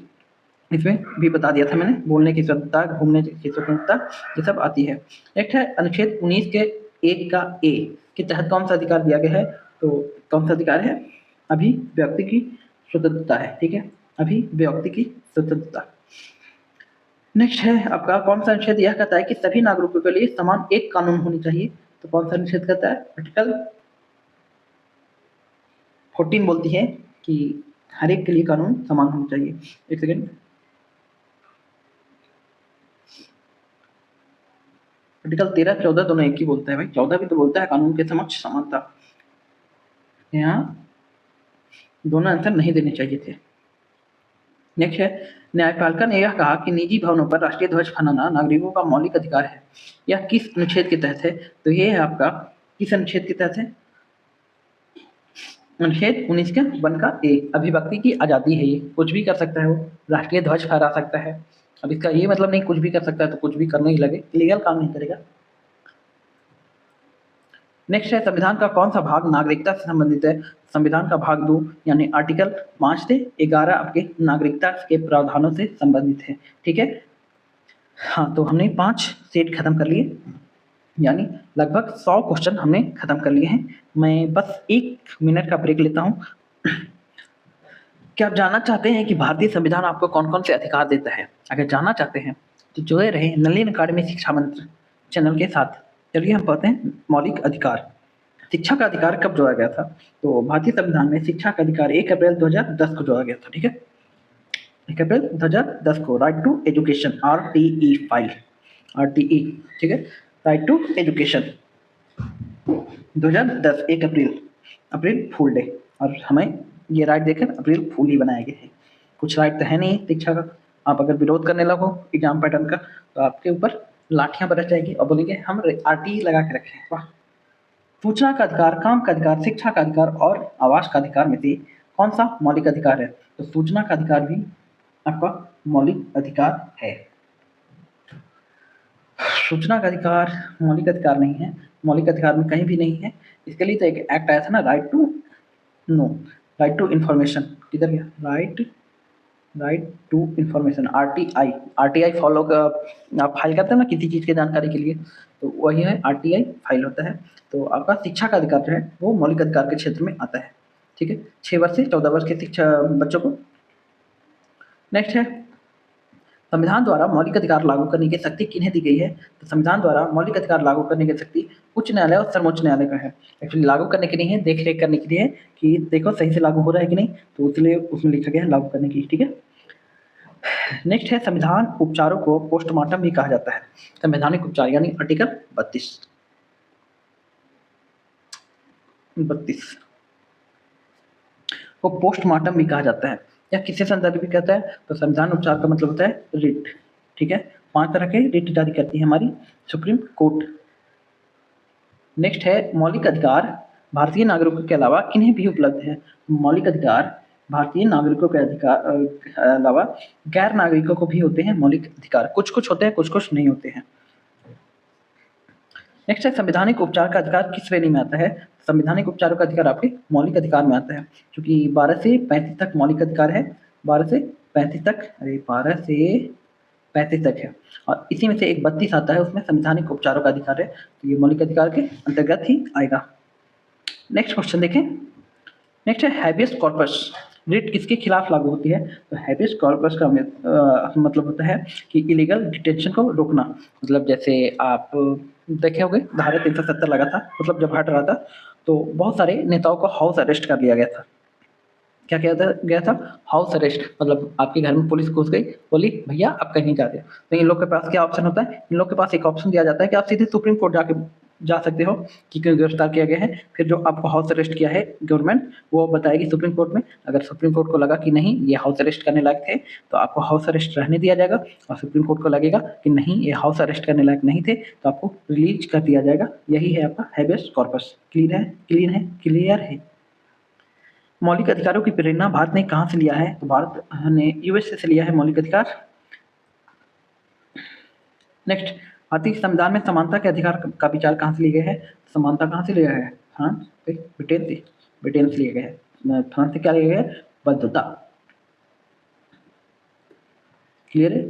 इसमें भी बता दिया था मैंने, बोलने की स्वतंत्रता, घूमने की स्वतंत्रता, ये सब आती है। एक है अनुच्छेद 19 के 1 का ए के तहत कौन सा अधिकार दिया गया है, तो कौन सा अधिकार है, अभिव्यक्ति की स्वतंत्रता है, ठीक है, अभिव्यक्ति की स्वतंत्रता। नेक्स्ट है आपका कौन सा अनुच्छेद यह कहता है कि सभी नागरिकों के लिए समान एक कानून होनी चाहिए, तो कौन सा अनुच्छेद कहता है, आर्टिकल 14 बोलती है कि हर एक के लिए कानून समान होना चाहिए। एक सेकेंड, आर्टिकल 13, 14 दोनों एक ही बोलता है भाई, 14 भी तो बोलता है कानून के समक्ष समानता। यहाँ दोनों आंसर नहीं देने चाहिए थे। नेक्स्ट है न्यायपालिका ने यह कहा कि निजी भवनों पर राष्ट्रीय ध्वज फहराना नागरिकों का मौलिक अधिकार है। यह किस अनुच्छेद के तहत है, तो ये है आपका किस अनुच्छेद के तहत है, अनुच्छेद 19 के 1 का ए, अभिव्यक्ति की आज़ादी है। ये कुछ भी कर सकता है, वो राष्ट्रीय ध्वज फहरा सकता है। अब इसका ये मतलब नहीं कुछ भी कर सकता है तो कुछ भी करने ही लगे, लीगल काम नहीं करेगा। नेक्स्ट है संविधान का कौन सा भाग नागरिकता से संबंधित है, संविधान का भाग 2 यानी आर्टिकल 5 से 11 आपके नागरिकता के प्रावधानों से संबंधित है, ठीक है। हाँ, तो हमने 5 सेट खत्म कर लिए, यानी लगभग 100 क्वेश्चन हमने खत्म कर लिए हैं। मैं बस 1 मिनट का ब्रेक लेता हूँ। क्या आप जानना चाहते हैं कि भारतीय संविधान आपको कौन कौन से अधिकार देता है? अगर जानना चाहते हैं तो जुड़े रहे नलिन अकादमी शिक्षा मंत्र चैनल के साथ। चलिए हम पढ़ते हैं मौलिक अधिकार। शिक्षा का अधिकार कब जोड़ा गया था, तो भारतीय संविधान में शिक्षा का अधिकार 1 अप्रैल 2010 को जोड़ा गया था, ठीक है, 1 अप्रैल 2010 को। Right to education, RTE file, RTE, ठीक है, right to education 2010 1 April fool day, और हमें ये राइट देकर अप्रैल फूल ही बनाया गया है। कुछ राइट तो है नहीं शिक्षा का। आप अगर विरोध करने लगो एग्जाम पैटर्न का तो आपके ऊपर लाठियां बरस जाएगी और बोलेंगे हम RTE लगा के रखे हैं। वाह। सूचना का अधिकार, काम का अधिकार, शिक्षा का अधिकार और आवास का अधिकार में से कौन सा मौलिक अधिकार है, तो सूचना का अधिकार भी आपका मौलिक अधिकार है। सूचना का अधिकार मौलिक अधिकार नहीं है, मौलिक अधिकार में कहीं भी नहीं है। इसके लिए तो एक एक्ट आया था ना, राइट टू इन्फॉर्मेशन, किधर गया, right to information, RTI follow का आप फाइल करते हैं ना किसी चीज़ की जानकारी के लिए, तो वही है RTI फाइल होता है। तो आपका शिक्षा का अधिकार जो है वो मौलिक अधिकार के क्षेत्र में आता है, ठीक है, 6 वर्ष से 14 वर्ष के शिक्षा बच्चों को। नेक्स्ट है संविधान द्वारा मौलिक अधिकार लागू करने की शक्ति किन्हें दी गई है, तो संविधान द्वारा मौलिक अधिकार लागू करने की शक्ति उच्च न्यायालय और सर्वोच्च न्यायालय का है। एक्चुअली लागू करने की नहीं है, देख रेख करने के लिए है कि देखो सही से लागू हो रहा है कि नहीं, तो इसलिए उसमें लिखा गया है लागू करने की, ठीक है। नेक्स्ट है संविधान उपचारों को पोस्टमार्टम भी कहा जाता है। संवैधानिक उपचार यानी आर्टिकल 32 को पोस्टमार्टम भी कहा जाता है। या किससे संदर्भित करता है, तो संविधान उपचार का मतलब होता है रिट, ठीक है। 5 तरह के रिट जारी करती है हमारी सुप्रीम कोर्ट। नेक्स्ट है मौलिक अधिकार भारतीय नागरिकों के अलावा किन्हें भी उपलब्ध है। मौलिक अधिकार भारतीय नागरिकों के अधिकार अलावा गैर नागरिकों को भी होते हैं मौलिक अधिकार, कुछ कुछ होते हैं, कुछ कुछ नहीं होते हैं। नेक्स्ट है संवैधानिक उपचार का अधिकार किस श्रेणी में आता है, संवैधानिक उपचारों का अधिकार आपके मौलिक अधिकार में आता है, क्योंकि 12 से 35 तक मौलिक अधिकार है, 12 से 35 तक है, और इसी में से एक 32 आता है, उसमें संवैधानिक उपचारों का अधिकार है, तो ये मौलिक अधिकार के अंतर्गत ही आएगा। नेक्स्ट क्वेश्चन देखें। नेक्स्ट है हैबियस कॉर्पस रिट किसके खिलाफ लागू होती है, तो हैबियस कॉर्पस का मतलब होता है कि इलीगल डिटेंशन को रोकना। मतलब जैसे आप देखे होंगे धारा 370 लगा था, मतलब जब हट रहा था तो बहुत सारे नेताओं को हाउस अरेस्ट कर लिया गया था। क्या किया गया था, हाउस अरेस्ट, मतलब आपके घर में पुलिस घुस गई, बोली भैया आप कहीं नहीं जा रहे हो, तो इन लोग के पास क्या ऑप्शन होता है, इन लोग के पास एक ऑप्शन दिया जाता है कि आप सीधे सुप्रीम कोर्ट जा सकते हो कि क्यों गिरफ्तार किया गया है। फिर जो आपको हाउस अरेस्ट किया है गवर्नमेंट वो बताएगी सुप्रीम कोर्ट में। अगर सुप्रीम कोर्ट को लगा कि नहीं ये हाउस अरेस्ट करने लायक थे तो आपको हाउस अरेस्ट रहने दिया जाएगा, और सुप्रीम कोर्ट को लगेगा कि नहीं ये हाउस अरेस्ट करने लायक नहीं थे तो आपको रिलीज कर दिया जाएगा। यही है आपका हैबियस कॉर्पस। क्लियर है? मौलिक अधिकारों की प्रेरणा भारत ने कहाँ से लिया है? तो भारत ने यूएसए से लिया है मौलिक अधिकार। नेक्स्ट, भारतीय संविधान में समानता के अधिकार का विचार कहाँ से लिया गया है? समानता कहाँ से लिया है? हाँ, ब्रिटेन से, ब्रिटेन से लिया गया है। फ्रांस से क्या लिया गया है? बद्धता। क्लियर है?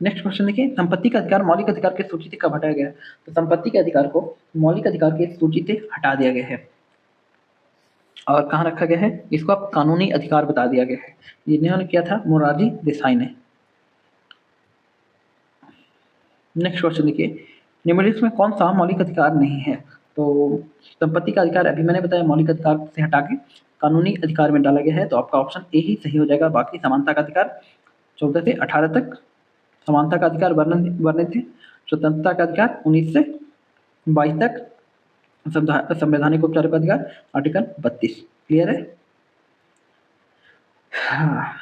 नेक्स्ट क्वेश्चन देखिए, संपत्ति का अधिकार मौलिक अधिकार की सूची से कब हटाया गया? तो संपत्ति के अधिकार को मौलिक अधिकार की सूची से हटा दिया गया है और कहाँ रखा गया है? इसको अब कानूनी अधिकार बता दिया गया है। जिन्होंने किया था मोरारजी देसाई ने। नेक्स्ट क्वेश्चन देखिए, निम्नलिखित में कौन सा मौलिक अधिकार नहीं है? तो संपत्ति का अधिकार अभी मैंने बताया मौलिक अधिकार से हटा के कानूनी अधिकार में डाला गया है, तो आपका ऑप्शन ए ही सही हो जाएगा। बाकी समानता का अधिकार 14 से 18 तक, समानता का अधिकार वर्णित है। स्वतंत्रता का अधिकार 19 से 22 तक, संवैधानिक उपचार का अधिकार आर्टिकल 32। क्लियर है? हाँ।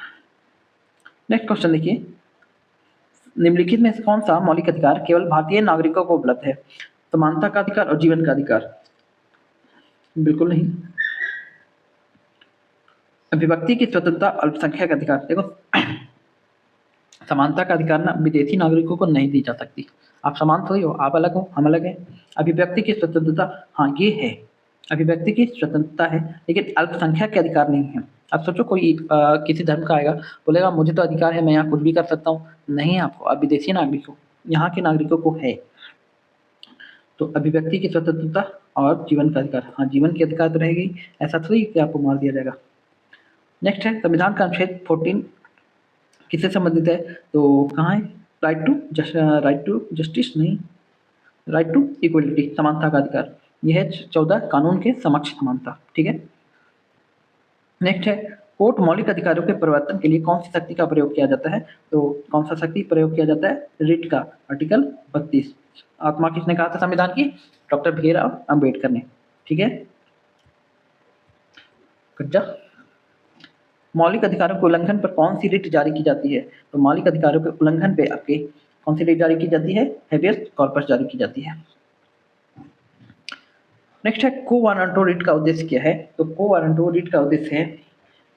नेक्स्ट क्वेश्चन देखिए, निम्नलिखित में से कौन सा मौलिक अधिकार केवल भारतीय नागरिकों को उपलब्ध है? समानता का अधिकार और जीवन का अधिकार? बिल्कुल नहीं। अभिव्यक्ति की स्वतंत्रता, अल्पसंख्यक अधिकार। देखो, समानता का अधिकार ना विदेशी नागरिकों को नहीं दी जा सकती। आप समान थोड़ी हो, आप अलग हो, हम अलग हैं। अभिव्यक्ति की स्वतंत्रता, हाँ ये है, अभिव्यक्ति की स्वतंत्रता है, लेकिन अल्पसंख्यक के अधिकार नहीं है। अब सोचो कोई किसी धर्म का आएगा, बोलेगा मुझे तो अधिकार है, मैं यहाँ कुछ भी कर सकता हूँ। नहीं है आपको, आप विदेशी नागरिक हो, यहाँ के नागरिकों को है। तो अभिव्यक्ति की स्वतंत्रता और जीवन का अधिकार, हाँ जीवन की अधिकार तो रहेगी, ऐसा थोड़ी कि आपको मार दिया जाएगा। नेक्स्ट है, संविधान का अनुच्छेद 14 किससे संबंधित है? तो कहाँ है? राइट टू जस्टिस नहीं, राइट टू इक्वलिटी, समानता का अधिकार। यह है 14, कानून के समक्ष समानता। ठीक है। नेक्स्ट है, कोर्ट मौलिक अधिकारों के परिवर्तन के लिए कौन सी शक्ति का प्रयोग किया जाता है? तो कौन सा शक्ति प्रयोग किया जाता है? रिट का, आर्टिकल 32। आत्मा किसने कहा था संविधान की? डॉक्टर भीमराव अंबेडकर ने। ठीक है। कज्जा, मौलिक अधिकारों के उल्लंघन पर कौन सी रिट जारी की जाती है? तो मौलिक अधिकारों के उल्लंघन पे आपके कौन सी रिट जारी की जाती है? हेबियस कॉर्पस जारी की जाती है। नेक्स्ट है, को वारंटो रिट का उद्देश्य क्या है? तो को वारंटो रिट का उद्देश्य है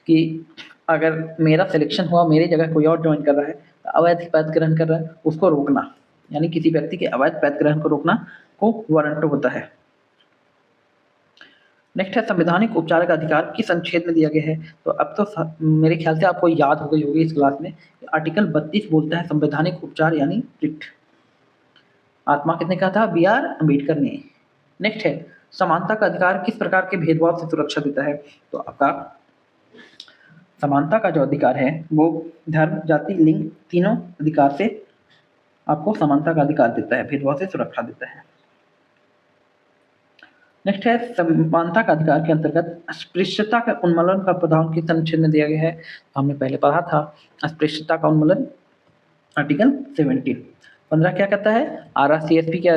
कि अगर मेरा सिलेक्शन हुआ, मेरी जगह कोई और ज्वाइन कर रहा है, अवैध पैद ग्रहण कर रहा है, उसको रोकना, यानी किसी व्यक्ति के अवैध पैद ग्रहण को रोकना को वारंटो होता है। नेक्स्ट है, संवैधानिक उपचार का अधिकार किस अनुच्छेद में दिया गया है? तो अब तो मेरे ख्याल से आपको याद हो गई होगी इस क्लास में, आर्टिकल 32 बोलता है संवैधानिक उपचार यानी रिट। आत्मा किसने कहा था? बी आर अम्बेडकर ने। नेक्स्ट है, समानता का अधिकार किस प्रकार के भेदभाव से सुरक्षा देता है? तो आपका समानता का जो अधिकार है वो धर्म, जाति, लिंग, तीनों अधिकार से आपको समानता का अधिकार देता है, भेदभाव से सुरक्षा देता है। नेक्स्ट है, समानता का अधिकार के अंतर्गत अस्पृश्यता का उन्मूलन का प्रावधान किस अनुच्छेद में दिया गया है? हमने पहले पढ़ा था अस्पृश्यता का उन्मूलन, आर्टिकल 17। 15 क्या कहता है? RRCSP के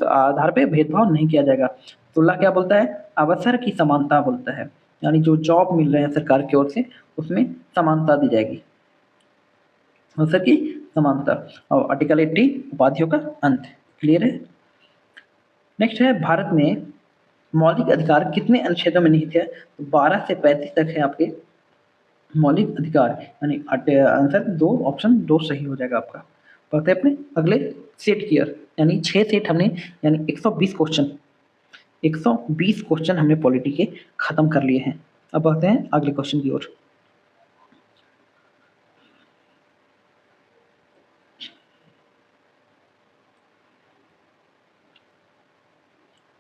आधार पे भेदभाव नहीं किया जाएगा। 16 क्या बोलता है? अवसर की समानता बोलता है, यानी जो जॉब मिल रहे हैं सरकार की ओर से उसमें समानता दी जाएगी, अवसर की समानता। और आर्टिकल 80 उपाधियों का अंत। क्लियर है? नेक्स्ट है, भारत में मौलिक अधिकार कितने अनुच्छेदों में निहित है? तो 12 से 35 तक है आपके मौलिक अधिकार, यानी आंसर 2, ऑप्शन 2 सही हो जाएगा आपका। पढ़ते हैं अपने अगले सेट की ओर, यानी 6 सेट हमने, यानी 120 क्वेश्चन, 120 क्वेश्चन हमने पॉलिटी के खत्म कर लिए हैं। अब बढ़ते हैं अगले क्वेश्चन की ओर।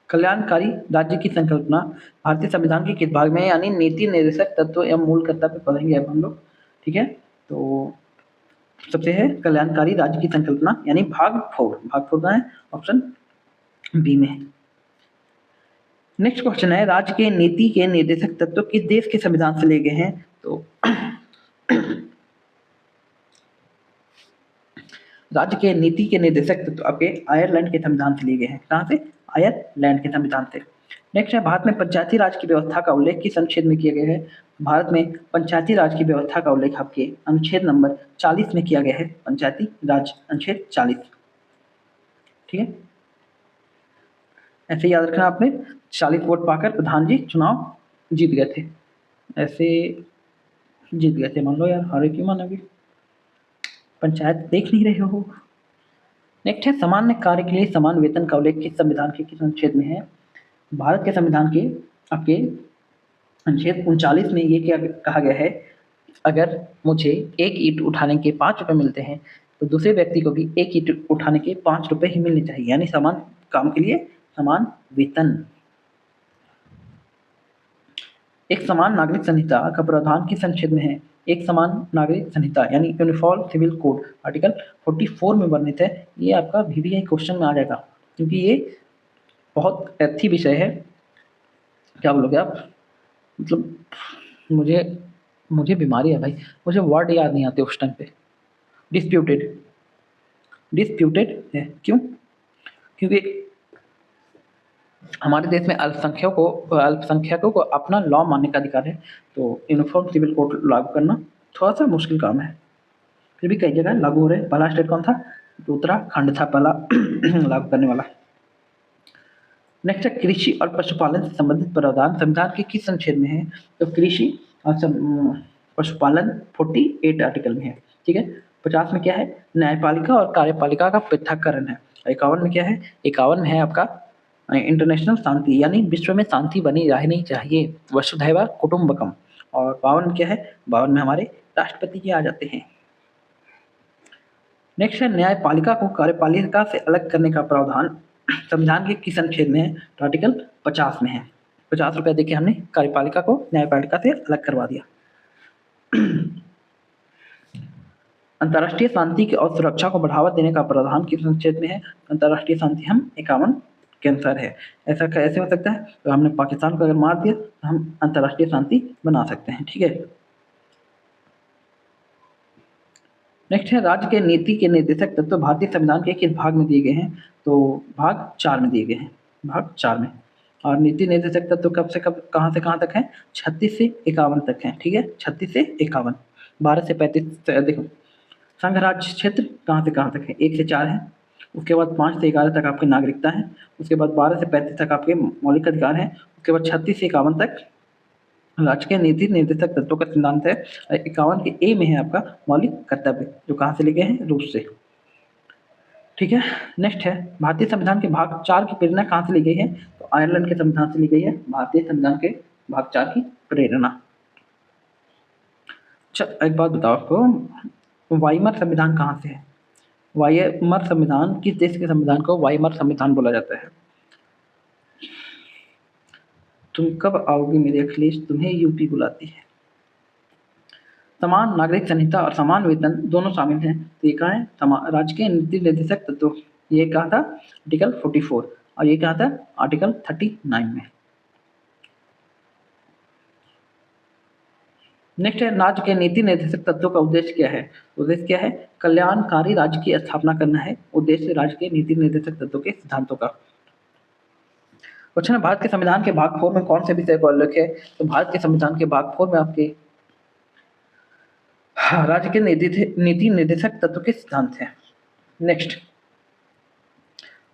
कल्याणकारी राज्य की संकल्पना भारतीय संविधान के किस भाग में है? यानी नीति निर्देशक तत्व एवं मूल कर्तव्य पढ़ेंगे अब हम लोग। ठीक है, तो सबसे है कल्याणकारी राज्य की संकल्पना, यानी भाग 4। भाग 4 का है ऑप्शन बी में। नेक्स्ट क्वेश्चन है, राज्य के नीति के निर्देशक तत्व किस देश के संविधान से लिए गए हैं? तो राज्य के नीति के निर्देशक तत्व आपके आयरलैंड के संविधान से लिए गए हैं। कहाँ से? आयरलैंड के संविधान से। नेक्स्ट है, भारत में पंचायती राज की व्यवस्था का उल्लेख किस अनुच्छेद में किया गया है? भारत में पंचायती राज की व्यवस्था का उल्लेख आपके अनुच्छेद नंबर 40 में किया गया है, पंचायती राज अनुच्छेद 40। ठीक है। ऐसे याद रखना आपने, 40 वोट पाकर प्रधान जी चुनाव जीत गए थे, ऐसे जीत गए थे। मान लो यार, हारे क्यों मान अभी, पंचायत देख नहीं रहे हो। नेक्स्ट है, सामान्य कार्य के लिए समान वेतन का उल्लेख किस संविधान के किस अनुच्छेद में है? भारत के संविधान के आपके अनुच्छेद 39 में ये क्या कहा गया है, अगर मुझे एक ईंट उठाने के 5 रुपये मिलते हैं तो दूसरे व्यक्ति को भी एक ईंट उठाने के 5 रुपये ही मिलने चाहिए, यानी समान काम के लिए समान वेतन। एक समान नागरिक संहिता का प्रावधान किस अनुच्छेद में है? एक समान नागरिक संहिता यानी यूनिफॉर्म सिविल कोड आर्टिकल 44 में वर्णित है। ये आपका VVI क्वेश्चन में आ जाएगा, क्योंकि ये बहुत अच्छी विषय है। क्या बोलोगे आप, मतलब मुझे बीमारी है भाई, मुझे वर्ड याद नहीं आते उस टाइम पे। डिस्प्यूटेड है, क्यों? क्योंकि हमारे देश में अल्पसंख्यकों को अपना लॉ मानने का अधिकार है, तो यूनिफॉर्म सिविल कोड लागू करना थोड़ा सा मुश्किल काम है, फिर भी कई जगह लागू हो रहे हैं। पहला स्टेट कौन था? तो उत्तराखंड था पहला लागू करने वाला। नेक्स्ट है, कृषि और पशुपालन से संबंधित प्रावधान संविधान के किस अनुच्छेद में है? तो कृषि और पशुपालन 48 आर्टिकल में है, ठीक है। 50 में क्या है? न्यायपालिका और कार्यपालिका का पृथक्करण है। 51 में क्या है? 51 में है आपका इंटरनेशनल शांति, यानी विश्व में शांति बनी रहनी चाहिए, वसुधैव कुटुंबकम। और 52 में क्या है? 52 में हमारे राष्ट्रपति जी आ जाते हैं। नेक्स्ट है, न्यायपालिका को कार्यपालिका से अलग करने का प्रावधान संविधान के किस अनुच्छेद में है? तो आर्टिकल 50 में है। 50 रुपया देके हमने कार्यपालिका को न्यायपालिका से अलग करवा दिया। अंतर्राष्ट्रीय शांति की और सुरक्षा को बढ़ावा देने का प्रावधान किस अनुच्छेद में है? अंतर्राष्ट्रीय शांति हम 51 के अनुसार है। ऐसा कैसे हो सकता है? तो हमने पाकिस्तान को अगर मार दिया तो हम अंतर्राष्ट्रीय शांति बना सकते हैं, ठीक है। नेक्स्ट है, राज्य के नीति के निर्देशक तत्व भारतीय संविधान के किस भाग में दिए गए हैं? तो भाग 4 में दिए गए हैं, भाग 4 में। और नीति निर्देशक तत्व कब से कब, कहाँ से कहाँ तक है? 36 से 51 तक है, ठीक है। 36 से 51, 12 से 35 देखो। संघ राज्य क्षेत्र कहाँ से कहाँ तक है? 1 से 4 है। उसके बाद 5 से 11 तक आपकी नागरिकता है। उसके बाद 12 से 35 तक आपके मौलिक अधिकार हैं। उसके बाद 36 से 51 तक राज्य के नीति निर्देशक तत्वों का सिद्धांत है। 51 के ए में है आपका मौलिक कर्तव्य, जो कहाँ से लिए गए हैं? रूस से, ठीक है। नेक्स्ट है, भारतीय संविधान के भाग 4 की प्रेरणा कहाँ से ली गई है? तो आयरलैंड के संविधान से ली गई है भारतीय संविधान के भाग 4 की प्रेरणा। अच्छा, एक बात बताओ आपको, वाइमर संविधान कहाँ से है? वाइमर संविधान, किस देश के संविधान को वाइमर संविधान बोला जाता है? तुम कब आओगे मेरे अखिलेश, तुम्हें यूपी बुलाती है। समान नागरिक संहिता और समान वेतन दोनों शामिल हैं, तो ये कहाँ है? राज्य के नीति निर्देशक तत्व, ये कहा था आर्टिकल 44, और ये कहा था आर्टिकल 39 में। नेक्स्ट है, राज्य के नीति निर्देशक तत्वों का उद्देश्य क्या है? उद्देश्य क्या है? कल्याणकारी राज्य की स्थापना करना है उद्देश्य राज्य के नीति निर्देशक तत्वों के सिद्धांतों का। क्वेश्चन है, भारत के संविधान के भाग 4 में कौन से विषय का उल्लेख है? तो भारत के संविधान के भाग 4 में आपके राज्य के नीति निर्देशक तत्व के सिद्धांत हैं। नेक्स्ट,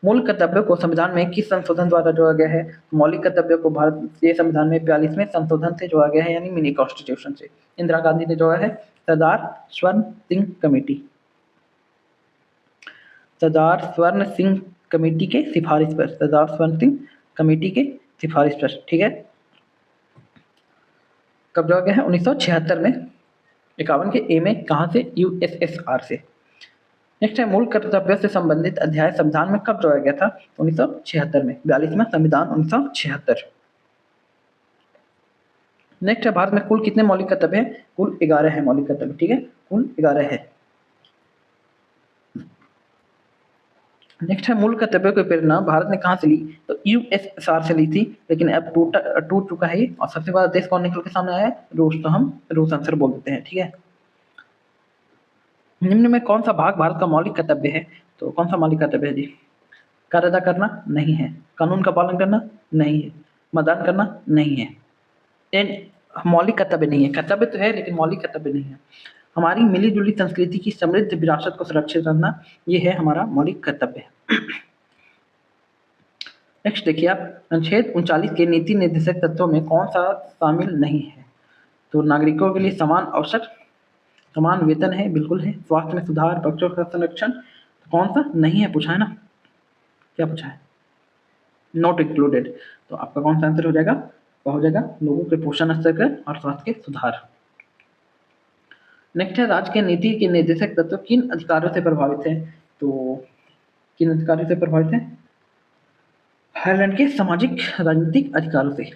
मूल कर्तव्यों को संविधान में किस संशोधन द्वारा जोड़ा गया है? मौलिक कर्तव्यों को भारतीय संविधान में 42वें संशोधन से जोड़ा गया है, यानी मिनी कॉन्स्टिट्यूशन से। इंदिरा गांधी ने जोड़ा है सरदार स्वर्ण सिंह कमेटी, सरदार स्वर्ण सिंह कमेटी के सिफारिश पर, सरदार स्वर्ण सिंह कमेटी के सिफारिश पर, ठीक है। कब जोड़ा गया है? 1976 में। 51 के ए में कहाँ से? USSR से। नेक्स्ट है, मूल कर्तव्यों से संबंधित अध्याय संविधान में कब जोड़ा गया था? 1976 में, 42वां संविधान 1976। नेक्स्ट है, भारत में कुल कितने मौलिक कर्तव्य हैं? कुल 11 है मौलिक कर्तव्य, ठीक है, कुल 11 है। नेक्स्ट है, मूल कर्तव्यों की प्रेरणा भारत ने कहाँ से ली? तो USSR से ली थी, लेकिन अब टूट चुका है ये। और सबसे बड़ा देश कौन निकल के सामने आया है? रूस, तो हम रूस आंसर बोल देते हैं, ठीक है। निम्न में कौन सा भाग भारत का मौलिक कर्तव्य है? तो कौन सा मौलिक कर्तव्य है जी? कर अदा करना? नहीं है। कानून का पालन करना? नहीं है। मतदान करना? नहीं है। मौलिक कर्तव्य नहीं है, कर्तव्य तो है लेकिन मौलिक कर्तव्य नहीं है। हमारी मिली जुली संस्कृति की समृद्ध विरासत को सुरक्षित रखना, ये है हमारा मौलिक कर्तव्य। नेक्स्ट देखिए आप, अनुच्छेद 39 के नीति निर्देशक तत्वों में कौन सा शामिल नहीं है? तो नागरिकों के लिए समान अवसर, समान वेतन है, बिल्कुल है। स्वास्थ्य में सुधार, बच्चों का संरक्षण, तो कौन सा नहीं है पूछा है ना? क्या पूछा है? Not included. तो आपका कौन सा आंसर हो जाएगा? क्या हो जाएगा? लोगों के पोषण स्तर का और स्वास्थ्य के सुधार। नेक्स्ट है, राज्य के नीति के निर्देशक तत्व किन अधिकारों से प्रभावित है? तो किन अधिकारों से प्रभावित है? आयरलैंड के सामाजिक राजनीतिक अधिकारों से।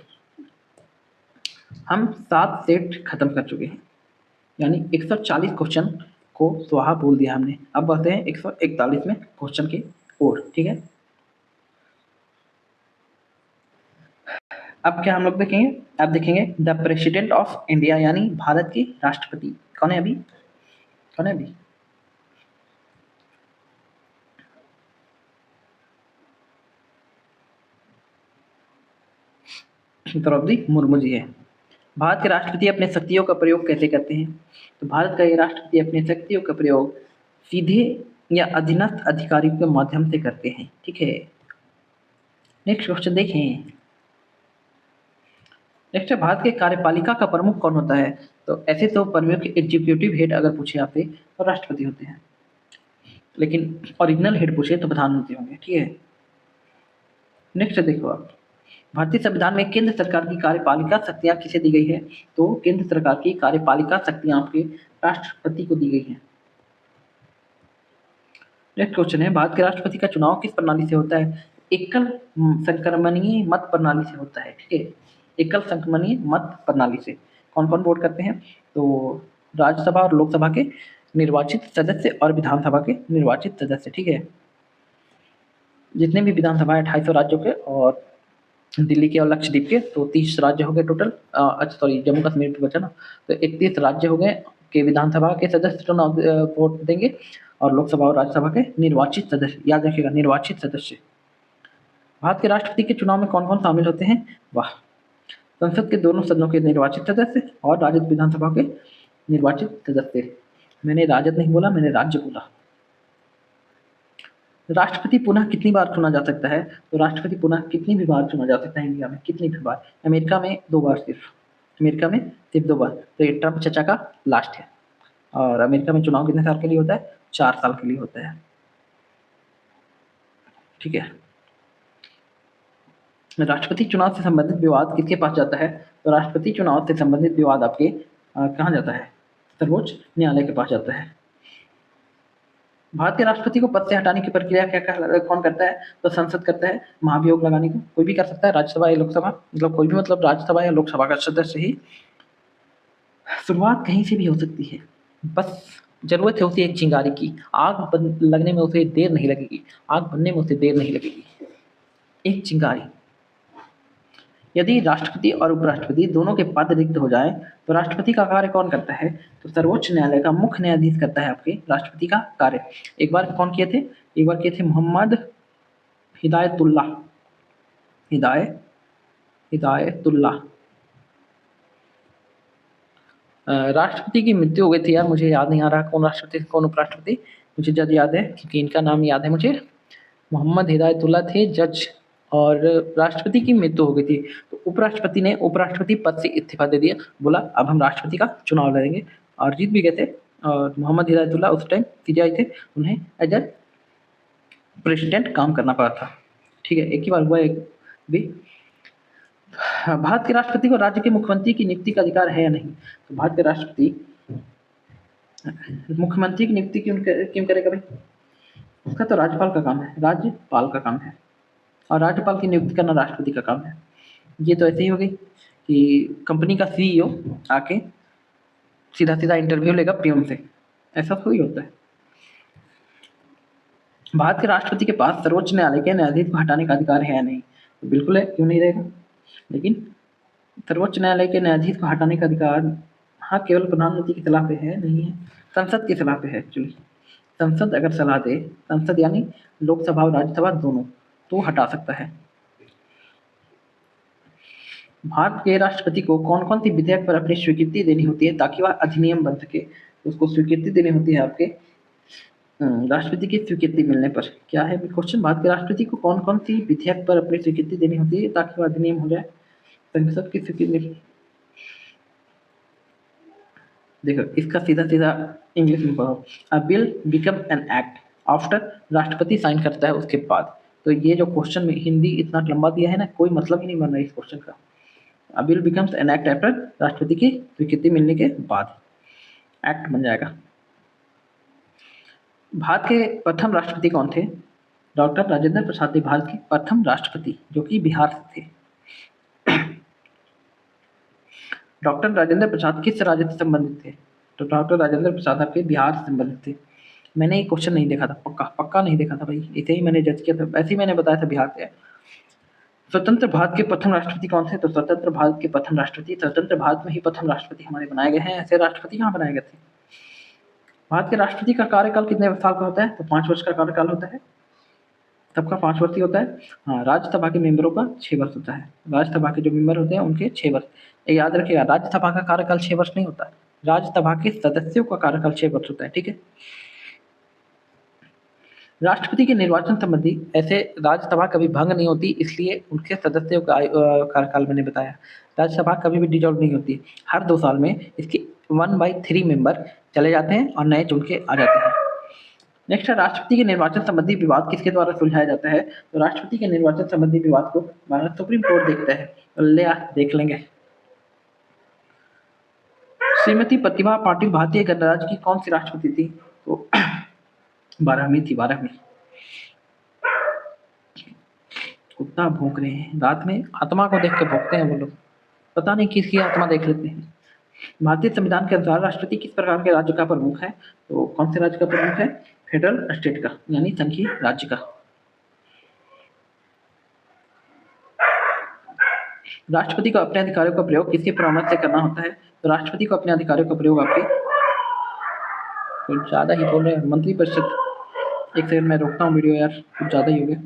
हम 7 सेट खत्म कर चुके हैं, यानी 140 क्वेश्चन को स्वाहा बोल दिया हमने। अब बढ़ते हैं 141वें क्वेश्चन की ओर, ठीक है। अब क्या हम लोग देखेंगे? अब देखेंगे द प्रेसिडेंट ऑफ इंडिया, यानी भारत के राष्ट्रपति कौन है अभी? कौन है अभी? द्रौपदी मुर्मू जी है। भारत के राष्ट्रपति अपने शक्तियों का प्रयोग कैसे करते हैं? तो भारत का ये राष्ट्रपति अपनी शक्तियों का प्रयोग सीधे या अधीनस्थ अधिकारियों के माध्यम से करते हैं, ठीक है। नेक्स्ट क्वेश्चन देखें। नेक्स्ट है, भारत के कार्यपालिका का प्रमुख कौन होता है? तो ऐसे तो प्रमुख एग्जीक्यूटिव हेड अगर पूछे आपसे तो राष्ट्रपति होते हैं, लेकिन ओरिजिनल हेड पूछे तो प्रधानमंत्री होंगे, ठीक है। नेक्स्ट देखो आप, भारतीय संविधान में केंद्र सरकार की कार्यपालिका शक्तियां किसे दी गई है? तो केंद्र सरकार की कार्यपालिका शक्तियां आपके राष्ट्रपति को दी गई है। नेक्स्ट क्वेश्चन है, भारत के राष्ट्रपति का चुनाव किस प्रणाली से होता है? एकल संक्रमणीय मत प्रणाली से होता है, ठीक है। एकल संक्रमणीय मत प्रणाली से। कौन कौन वोट करते हैं? तो राज्यसभा और लोकसभा के निर्वाचित सदस्य और विधानसभा के निर्वाचित सदस्य, ठीक है। जितने भी विधानसभा है 250 राज्यों के और दिल्ली के और लक्षद्वीप के, तो 30 राज्य हो गए टोटल। अच्छा सॉरी, जम्मू कश्मीर पे बचा ना, तो 31 राज्य हो गए के विधानसभा के सदस्य चुनाव वोट देंगे और लोकसभा और राज्यसभा के निर्वाचित सदस्य, याद रखिएगा निर्वाचित सदस्य। भारत के राष्ट्रपति के चुनाव में कौन कौन शामिल होते हैं? वाह, संसद के दोनों सदनों के निर्वाचित सदस्य और राज्य विधानसभा के निर्वाचित सदस्य। मैंने राजद नहीं बोला, मैंने राज्य बोला। राष्ट्रपति पुनः कितनी बार चुना जा सकता है? तो राष्ट्रपति पुनः कितनी भी बार चुना जा सकता है इंडिया में? कितनी भी बार? अमेरिका में 2 बार सिर्फ। अमेरिका में सिर्फ 2 बार। तो ये ट्रम्प चचा का लास्ट है। और अमेरिका में चुनाव कितने साल के लिए होता है? 4 साल के लिए होता है, ठीक है। राष्ट्रपति चुनाव से संबंधित विवाद किसके पास जाता है? तो राष्ट्रपति चुनाव से संबंधित विवाद आपके कहाँ जाता है? सर्वोच्च न्यायालय के पास जाता है। भारत के राष्ट्रपति को पद से हटाने की प्रक्रिया क्या कौन करता है? तो संसद करता है। महाभियोग लगाने को कोई भी कर सकता है, राज्यसभा या लोकसभा, मतलब कोई भी, मतलब राज्यसभा या लोकसभा का सदस्य ही। शुरुआत कहीं से भी हो सकती है, बस जरूरत है उसे एक चिंगारी की। आग लगने में उसे देर नहीं लगेगी, आग बनने में उसे देर नहीं लगेगी, एक चिंगारी। यदि राष्ट्रपति और उपराष्ट्रपति दोनों के पद रिक्त हो जाए तो राष्ट्रपति का कार्य कौन करता है? तो सर्वोच्च न्यायालय का मुख्य न्यायाधीश करता है आपके राष्ट्रपति का कार्य। एक बार कौन किए थे? एक बार किए थे मोहम्मद हिदायतुल्लाह, हिदायतुल्लाह। राष्ट्रपति की मृत्यु हो गई थी यार, मुझे याद नहीं आ रहा कौन राष्ट्रपति कौन उपराष्ट्रपति। मुझे जज याद है क्योंकि इनका नाम याद है मुझे। मोहम्मद हिदायतुल्लाह थे जज, और राष्ट्रपति की मृत्यु हो गई थी तो उपराष्ट्रपति ने उपराष्ट्रपति पद से इस्तीफा दे दिया। बोला अब हम राष्ट्रपति का चुनाव लड़ेंगे, और जीत भी गए थे। और मोहम्मद हिदायतुल्लाह उस टाइम सीजीआई थे, उन्हें एज ए प्रेसिडेंट काम करना पड़ा था, ठीक है। एक ही बार हुआ एक भी। भारत के राष्ट्रपति को राज्य के मुख्यमंत्री की नियुक्ति का अधिकार है या नहीं? तो भारत के राष्ट्रपति मुख्यमंत्री की नियुक्ति क्यों करेगा भाई? उसका तो राज्यपाल का काम है, राज्यपाल का काम है, और राज्यपाल की नियुक्ति करना राष्ट्रपति का काम है। ये तो ऐसे ही हो गई कि कंपनी का सीईओ आके सीधा सीधा इंटरव्यू लेगा पीएम से, ऐसा थोड़ी होता है। भारत के राष्ट्रपति के पास सर्वोच्च न्यायालय के न्यायाधीश को हटाने का अधिकार है या नहीं? तो बिल्कुल है, क्यों नहीं रहेगा। लेकिन सर्वोच्च न्यायालय के न्यायाधीश को हटाने का अधिकार हाँ केवल प्रधानमंत्री की सलाह पे है, नहीं है, संसद की सलाह पे है। एक्चुअली संसद अगर सलाह दे, संसद यानी लोकसभा और राज्यसभा दोनों, तो हटा सकता है। भारत के राष्ट्रपति को कौन कौन सी विधेयक पर अपनी स्वीकृति देनी होती है ताकि वह अधिनियम बन सके? तो उसको स्वीकृति देनी होती है आपके राष्ट्रपति की स्वीकृति मिलने पर क्या है क्वेश्चन, भारत के राष्ट्रपति को कौन कौन सी विधेयक पर अपनी स्वीकृति देनी होती है ताकि वह अधिनियम हो जाए? संसद की स्वीकृति। देखो इसका सीधा सीधा इंग्लिश में पढ़ो, अ bill become an act after राष्ट्रपति साइन करता है उसके बाद। तो ये जो क्वेश्चन में हिंदी इतना लंबा दिया है ना, कोई मतलब ही नहीं बन रहा है इस क्वेश्चन का। अ bill becomes an act after राष्ट्रपति की स्वीकृति मिलने के बाद एक्ट बन जाएगा। भारत के प्रथम राष्ट्रपति कौन थे? डॉक्टर राजेंद्र प्रसाद थे भारत के प्रथम राष्ट्रपति, जो कि बिहार से थे। डॉक्टर राजेंद्र प्रसाद किस राज्य से संबंधित थे? तो डॉक्टर राजेंद्र प्रसाद आपके बिहार से संबंधित थे। मैंने ये क्वेश्चन नहीं देखा था, पक्का नहीं देखा था भाई, इसे ही मैंने जज किया था, ऐसे ही मैंने बताया था बिहार से। स्वतंत्र भारत के प्रथम राष्ट्रपति कौन थे? तो स्वतंत्र भारत के प्रथम राष्ट्रपति, स्वतंत्र भारत में ही प्रथम राष्ट्रपति हमारे बनाए गए हैं, ऐसे राष्ट्रपति कहाँ बनाए गए थे? भारत के राष्ट्रपति का कार्यकाल कितने साल का होता है? तो 5 वर्ष का कार्यकाल होता है, सबका 5 वर्ष ही होता है। हाँ, राज्यसभा के मेंबरों का 6 वर्ष होता है, राज्यसभा के जो मेंबर होते हैं उनके 6 वर्ष। ये याद रखिएगा, राज्यसभा का कार्यकाल 6 वर्ष नहीं होता, राज्यसभा के सदस्यों का कार्यकाल 6 वर्ष होता है, ठीक है। राष्ट्रपति के निर्वाचन संबंधी, ऐसे राज्यसभा कभी भंग नहीं होती, इसलिए उनके सदस्यों का कार्यकाल मैंने बताया। राज्यसभा कभी भी डिजॉल्व नहीं होती, हर 2 साल में इसके 1/3 मेंबर चले जाते हैं और नए चुन के आ जाते हैं। नेक्स्ट है, राष्ट्रपति के निर्वाचन संबंधी विवाद किसके द्वारा सुलझाया जाता है? तो राष्ट्रपति के निर्वाचन संबंधी विवाद को भारत सुप्रीम कोर्ट देखता है, तो ले देख लेंगे। श्रीमती प्रतिभा पाटिल भारतीय गणराज्य की कौन सी राष्ट्रपति थी? तो 12वीं थी, 12वीं। कुत्ता भौंक रहे हैं रात में, आत्मा को देख के भौंकते हैं वो लोग, पता नहीं किसकी आत्मा देख लेते हैं। भारतीय संविधान के अनुसार राष्ट्रपति किस प्रकार के राज्य का प्रमुख है? तो कौन से राज्य का प्रमुख है? फेडरल स्टेट का, यानी संघीय राज्य का। राष्ट्रपति को अपने अधिकारों का प्रयोग किसके परामर्श से करना होता है? तो राष्ट्रपति को अपने अधिकारों का प्रयोग आपके, कुछ ज़्यादा ही बोल रहे हैं, मंत्रिपरिषद। एक सेकंड मैं रोकता हूँ वीडियो यार, कुछ ज़्यादा ही हो गया।